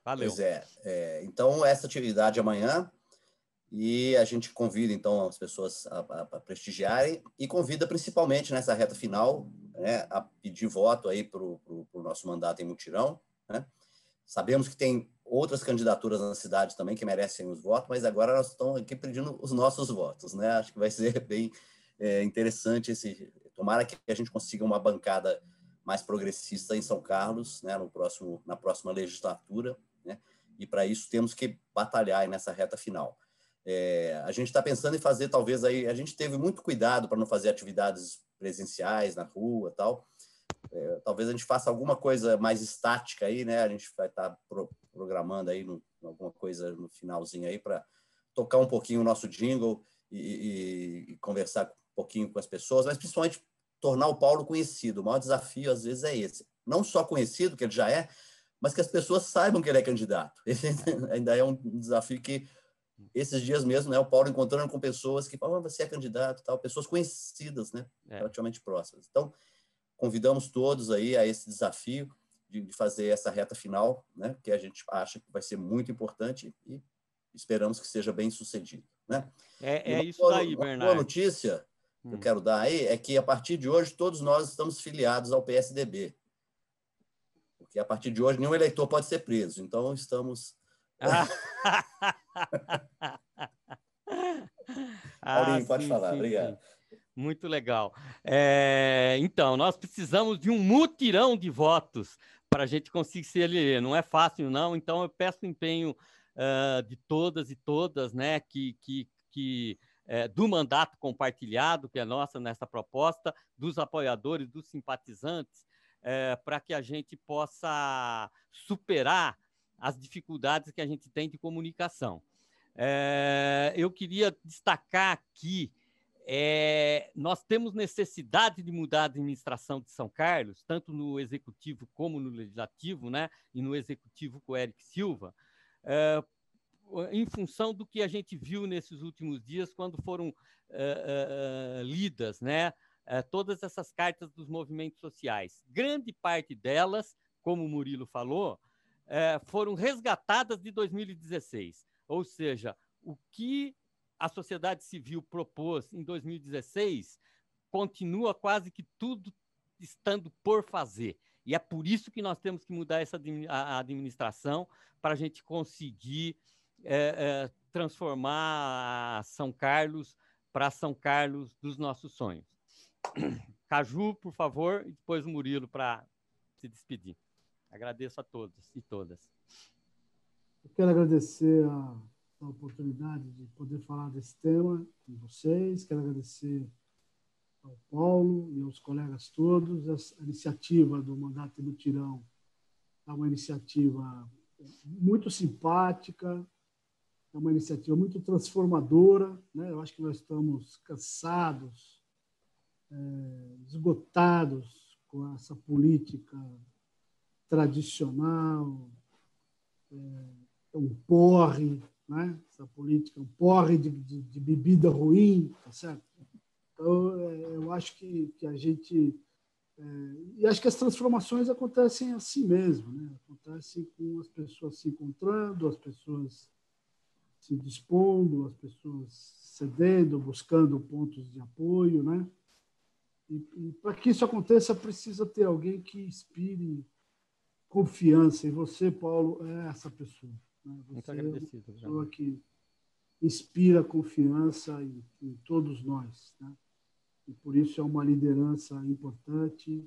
Valeu. Pois então, essa atividade amanhã, e a gente convida, então, as pessoas a prestigiarem e convida principalmente nessa reta final, né, a pedir voto aí para o nosso mandato em mutirão, né? Sabemos que tem outras candidaturas na cidade também que merecem os votos, mas agora nós estamos aqui pedindo os nossos votos, né? Acho que vai ser bem interessante tomara que a gente consiga uma bancada mais progressista em São Carlos, né, na próxima legislatura, né? E para isso temos que batalhar nessa reta final. A gente está pensando em fazer, talvez, aí, a gente teve muito cuidado para não fazer atividades presenciais na rua e tal. Talvez a gente faça alguma coisa mais estática aí, né? A gente vai estar programando aí alguma coisa no finalzinho aí para tocar um pouquinho o nosso jingle e conversar um pouquinho com as pessoas, mas principalmente tornar o Paulo conhecido. O maior desafio, às vezes, é esse. Não só conhecido, que ele já é, mas que as pessoas saibam que ele é candidato. Esse ainda é um desafio que, esses dias mesmo, né, o Paulo encontrando com pessoas que falam, você é candidato, tal, pessoas conhecidas, né, relativamente próximas. Então, convidamos todos aí a esse desafio de fazer essa reta final, né, que a gente acha que vai ser muito importante e esperamos que seja bem sucedido, né? Isso daí, Bernardo. Uma boa notícia que eu quero dar aí é que, a partir de hoje, todos nós estamos filiados ao PSDB. Porque, a partir de hoje, nenhum eleitor pode ser preso. Então, estamos... Paulinho, pode falar. Sim, obrigado. Sim. Muito legal. Então, nós precisamos de um mutirão de votos para a gente conseguir se eleger. Não é fácil, não. Então, eu peço o empenho de todas e todas, né, do mandato compartilhado, que é nossa nessa proposta, dos apoiadores, dos simpatizantes, para que a gente possa superar as dificuldades que a gente tem de comunicação. Eu queria destacar aqui, nós temos necessidade de mudar a administração de São Carlos, tanto no Executivo como no Legislativo, né? E no Executivo com o Eric Silva, em função do que a gente viu nesses últimos dias, quando foram lidas, né? Todas essas cartas dos movimentos sociais. Grande parte delas, como o Murilo falou, foram resgatadas de 2016. Ou seja, o que a sociedade civil propôs em 2016 continua quase que tudo estando por fazer. E é por isso que nós temos que mudar a administração para a gente conseguir transformar São Carlos para São Carlos dos nossos sonhos. Caju, por favor, e depois o Murilo para se despedir. Agradeço a todos e todas. Eu quero agradecer a oportunidade de poder falar desse tema com vocês. Quero agradecer ao Paulo e aos colegas todos. A iniciativa do Mandato e Mutirão é uma iniciativa muito simpática, é uma iniciativa muito transformadora, né? Eu acho que nós estamos cansados, esgotados com essa política tradicional, um porre, né? Essa política, um porre de bebida ruim, tá certo? Então, eu acho que a gente... e acho que as transformações acontecem assim mesmo, né? Acontecem com as pessoas se encontrando, as pessoas se dispondo, as pessoas cedendo, buscando pontos de apoio, né? E para que isso aconteça, precisa ter alguém que inspire confiança. E você, Paulo, é essa pessoa. Né? Você muito agradecido. É uma pessoa que inspira confiança em todos nós. Né? E por isso é uma liderança importante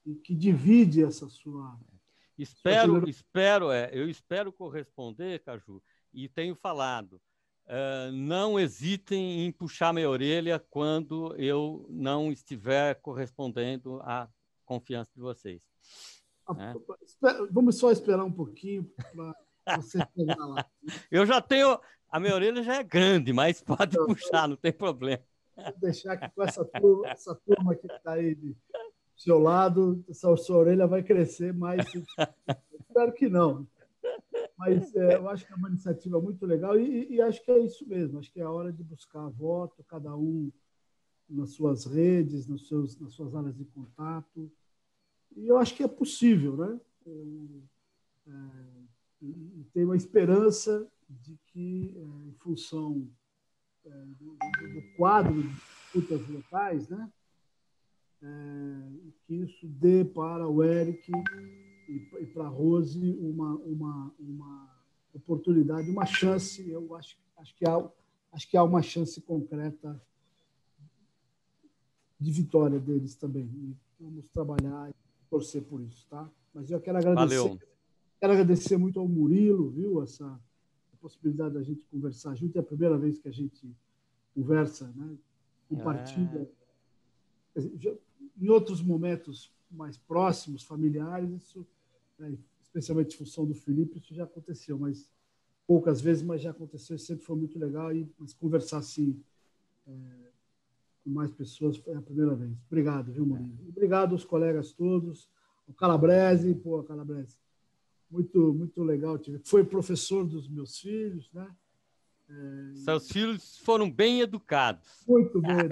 e que divide essa sua... Eu espero corresponder, Caju, e tenho falado. Não hesitem em puxar minha orelha quando eu não estiver correspondendo à confiança de vocês. Vamos só esperar um pouquinho para você chegar lá. Eu já tenho... A minha orelha já é grande, mas pode puxar, não tem problema. Vou deixar que com essa turma que está aí do seu lado, essa sua orelha vai crescer mais. Espero que não. Mas eu acho que é uma iniciativa muito legal e acho que é isso mesmo. Acho que é a hora de buscar voto, cada um nas suas redes, nas suas áreas de contato. E eu acho que é possível, né? Tenho uma esperança de que, em função do quadro de disputas locais, né? Que isso dê para o Eric e para a Rose uma oportunidade, uma chance. Eu acho que há uma chance concreta de vitória deles também. E vamos trabalhar e torcer por isso, tá? Mas eu quero agradecer. Valeu. Quero agradecer muito ao Murilo, viu? Essa possibilidade da gente conversar junto. É a primeira vez que a gente conversa, né? Compartilha. Em outros momentos mais próximos, familiares, isso, especialmente em função do Felipe, isso já aconteceu, mas poucas vezes, mas já aconteceu, sempre foi muito legal, mas conversar assim com mais pessoas foi a primeira vez. Obrigado, viu, Murilo? Obrigado aos colegas todos, o Calabrese, Calabrese, muito legal, foi professor dos meus filhos, né? Seus filhos foram bem educados. Muito bem.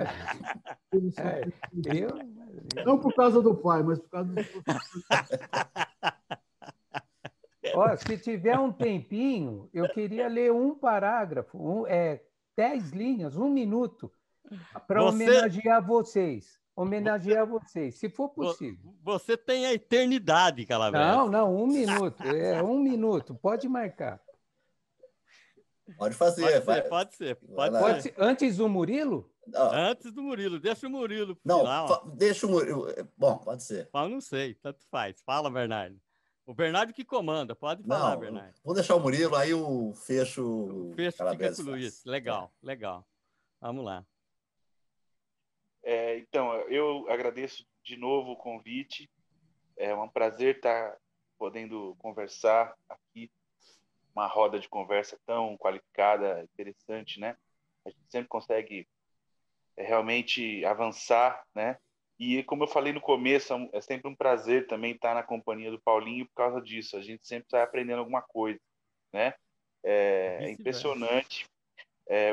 Não por causa do pai, mas por causa do professor. Se tiver um tempinho, eu queria ler um parágrafo, 10 linhas, 1 minuto, para homenagear vocês. Homenagear vocês, se for possível. Você tem a eternidade, Calabrese. Não, 1 minuto. 1 minuto, pode marcar. Pode fazer. Pode ser. Antes do Murilo? Não. Antes do Murilo. Deixa o Murilo pro não, final. Deixa o Murilo. Bom, pode ser. Eu não sei, tanto faz. Fala, Bernardo. O Bernardo que comanda. Pode falar, não, Bernardo. Vou deixar o Murilo, aí o fecho... O fecho fica com o Luiz. Legal. Vamos lá. Então, eu agradeço de novo o convite. É um prazer estar podendo conversar aqui, uma roda de conversa tão qualificada, interessante, né? A gente sempre consegue realmente avançar, né? E como eu falei no começo, é sempre um prazer também estar na companhia do Paulinho por causa disso. A gente sempre está aprendendo alguma coisa, né? É impressionante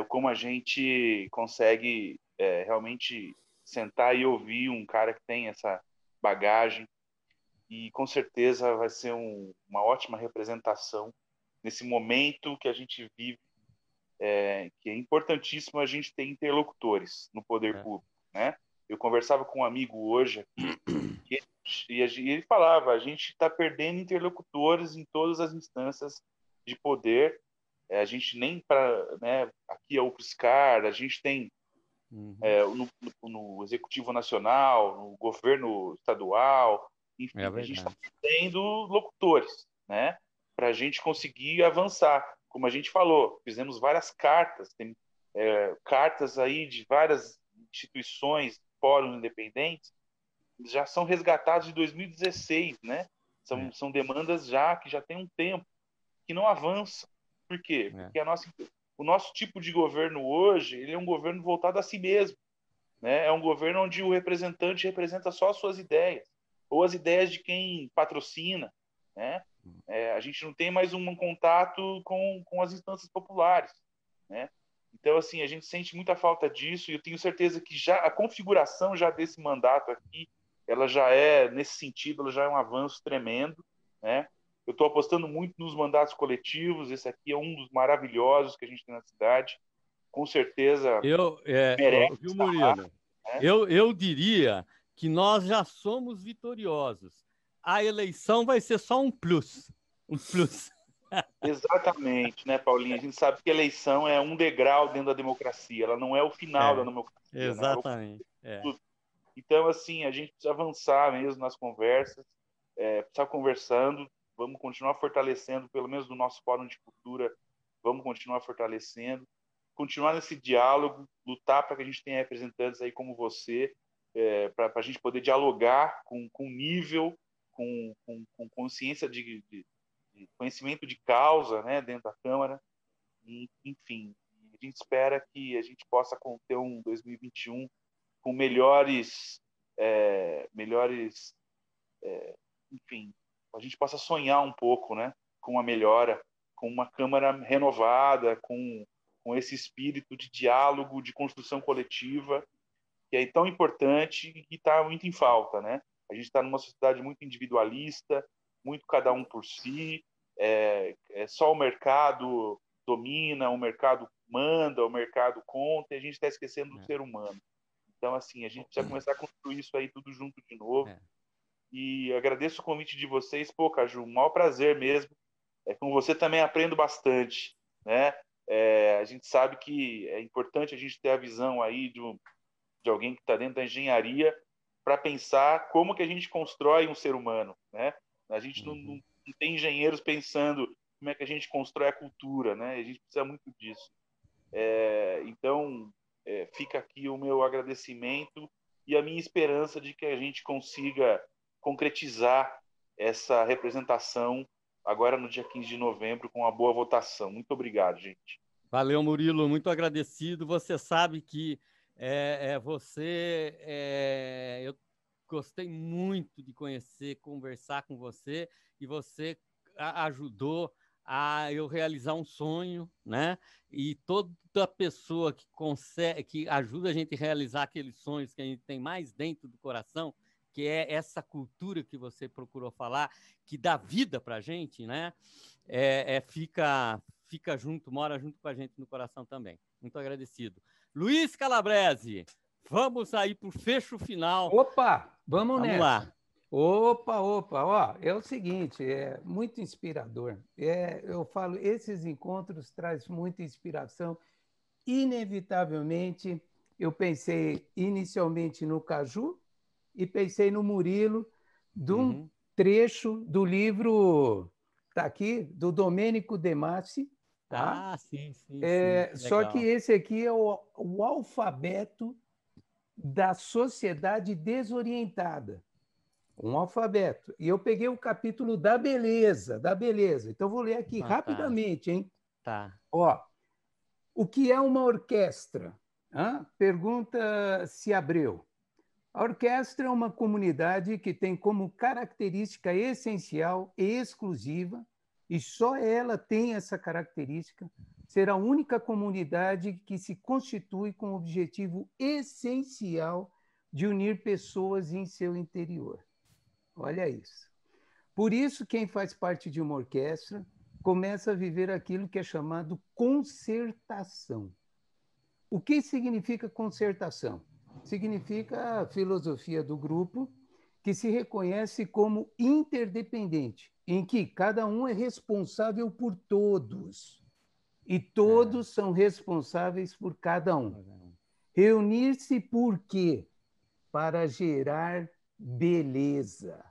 como a gente consegue realmente sentar e ouvir um cara que tem essa bagagem, e com certeza vai ser uma ótima representação nesse momento que a gente vive, que é importantíssimo a gente ter interlocutores no poder público, né? Eu conversava com um amigo hoje aqui, e ele falava, a gente está perdendo interlocutores em todas as instâncias de poder. A gente nem para, né, aqui é o UFSCar, a gente tem no Executivo Nacional, no governo estadual, enfim, a gente está tendo locutores, né, para a gente conseguir avançar. Como a gente falou, fizemos várias cartas, tem cartas aí de várias instituições, fóruns independentes, já são resgatados de 2016, né? São demandas que já tem um tempo, que não avançam. Por quê? Porque o nosso tipo de governo hoje, ele é um governo voltado a si mesmo, né? É um governo onde o representante representa só as suas ideias, ou as ideias de quem patrocina, né? A gente não tem mais um contato com as instâncias populares, né? Então, assim, a gente sente muita falta disso, e eu tenho certeza que já a configuração já desse mandato aqui, ela já nesse sentido, ela já é um avanço tremendo, né? Eu estou apostando muito nos mandatos coletivos, esse aqui é um dos maravilhosos que a gente tem na cidade, com certeza merece. Viu, Murilo? Né? Eu diria que nós já somos vitoriosos. A eleição vai ser só um plus. Um plus. Exatamente, né, Paulinho? A gente sabe que a eleição é um degrau dentro da democracia, ela não é o final da democracia. Exatamente. Né? Então, assim, a gente precisa avançar mesmo nas conversas, precisa conversando, vamos continuar fortalecendo, pelo menos no nosso Fórum de Cultura, vamos continuar fortalecendo, continuar nesse diálogo, lutar para que a gente tenha representantes aí como você, para a gente poder dialogar com nível, com consciência de conhecimento de causa, né, dentro da Câmara. E, enfim, a gente espera que a gente possa ter um 2021 com melhores, enfim, a gente possa sonhar um pouco, né, com uma melhora, com uma Câmara renovada, com esse espírito de diálogo, de construção coletiva, que é tão importante e que está muito em falta, né? A gente está numa sociedade muito individualista, muito cada um por si, só o mercado domina, o mercado manda, o mercado conta, e a gente está esquecendo do ser humano. Então, assim, a gente precisa começar a construir isso aí tudo junto de novo. E agradeço o convite de vocês. Pô, Caju, um maior prazer mesmo. Com você também aprendo bastante, né? A gente sabe que é importante a gente ter a visão aí de alguém que está dentro da engenharia para pensar como que a gente constrói um ser humano, né? A gente não tem engenheiros pensando como é que a gente constrói a cultura, né? A gente precisa muito disso. Então, fica aqui o meu agradecimento e a minha esperança de que a gente consiga concretizar essa representação agora no dia 15 de novembro com uma boa votação. Muito obrigado, gente. Valeu, Murilo, muito agradecido. Você sabe que eu gostei muito de conhecer, conversar com você, e você ajudou a eu realizar um sonho, né? E toda pessoa que consegue, que ajuda a gente a realizar aqueles sonhos que a gente tem mais dentro do coração, que é essa cultura que você procurou falar, que dá vida para a gente, né? Fica junto, mora junto com a gente no coração também. Muito agradecido. Luiz Calabrese, vamos aí para o fecho final. Opa, vamos nessa. Lá. Opa. Ó, é o seguinte, é muito inspirador. Eu falo, esses encontros trazem muita inspiração. Inevitavelmente, eu pensei inicialmente no Caju e pensei no Murilo, de um trecho do livro, está aqui, do Domênico De Masi. Tá? Sim. Só que esse aqui é o alfabeto da sociedade desorientada. Um alfabeto. E eu peguei o capítulo da beleza, da beleza. Então, vou ler aqui rapidamente, hein? Tá. Ó, o que é uma orquestra? Pergunta-se Abreu. A orquestra é uma comunidade que tem como característica essencial e exclusiva, e só ela tem essa característica, ser a única comunidade que se constitui com o objetivo essencial de unir pessoas em seu interior. Olha isso. Por isso, quem faz parte de uma orquestra começa a viver aquilo que é chamado concertação. O que significa concertação? Significa a filosofia do grupo que se reconhece como interdependente, em que cada um é responsável por todos e todos são responsáveis por cada um. Reunir-se por quê? Para gerar beleza.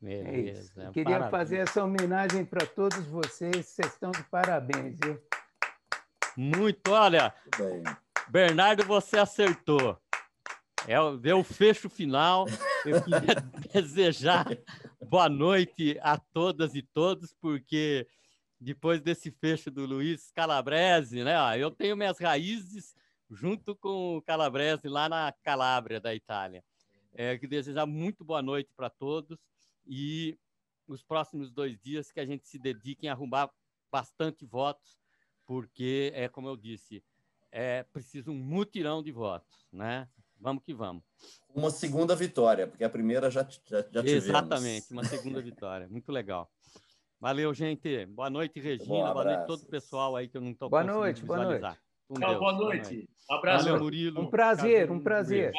Beleza. Eu queria fazer essa homenagem para todos vocês. Vocês estão de parabéns, viu? Muito, olha, Bernardo, você acertou. Deu o fecho final. Eu queria desejar boa noite a todas e todos, porque depois desse fecho do Luiz Calabrese, né? Eu tenho minhas raízes junto com o Calabrese lá na Calábria da Itália. Eu queria desejar muito boa noite para todos e os próximos 2 dias que a gente se dedique a arrumar bastante votos, porque, como eu disse, é preciso um mutirão de votos, né? Vamos que vamos. Uma segunda vitória, porque a primeira já tivemos. Exatamente, uma segunda vitória. Muito legal. Valeu, gente. Boa noite, Regina. Boa noite a todo o pessoal aí que eu não estou conseguindo visualizar. Boa noite. Abraço. Valeu, Murilo. Um prazer, um prazer.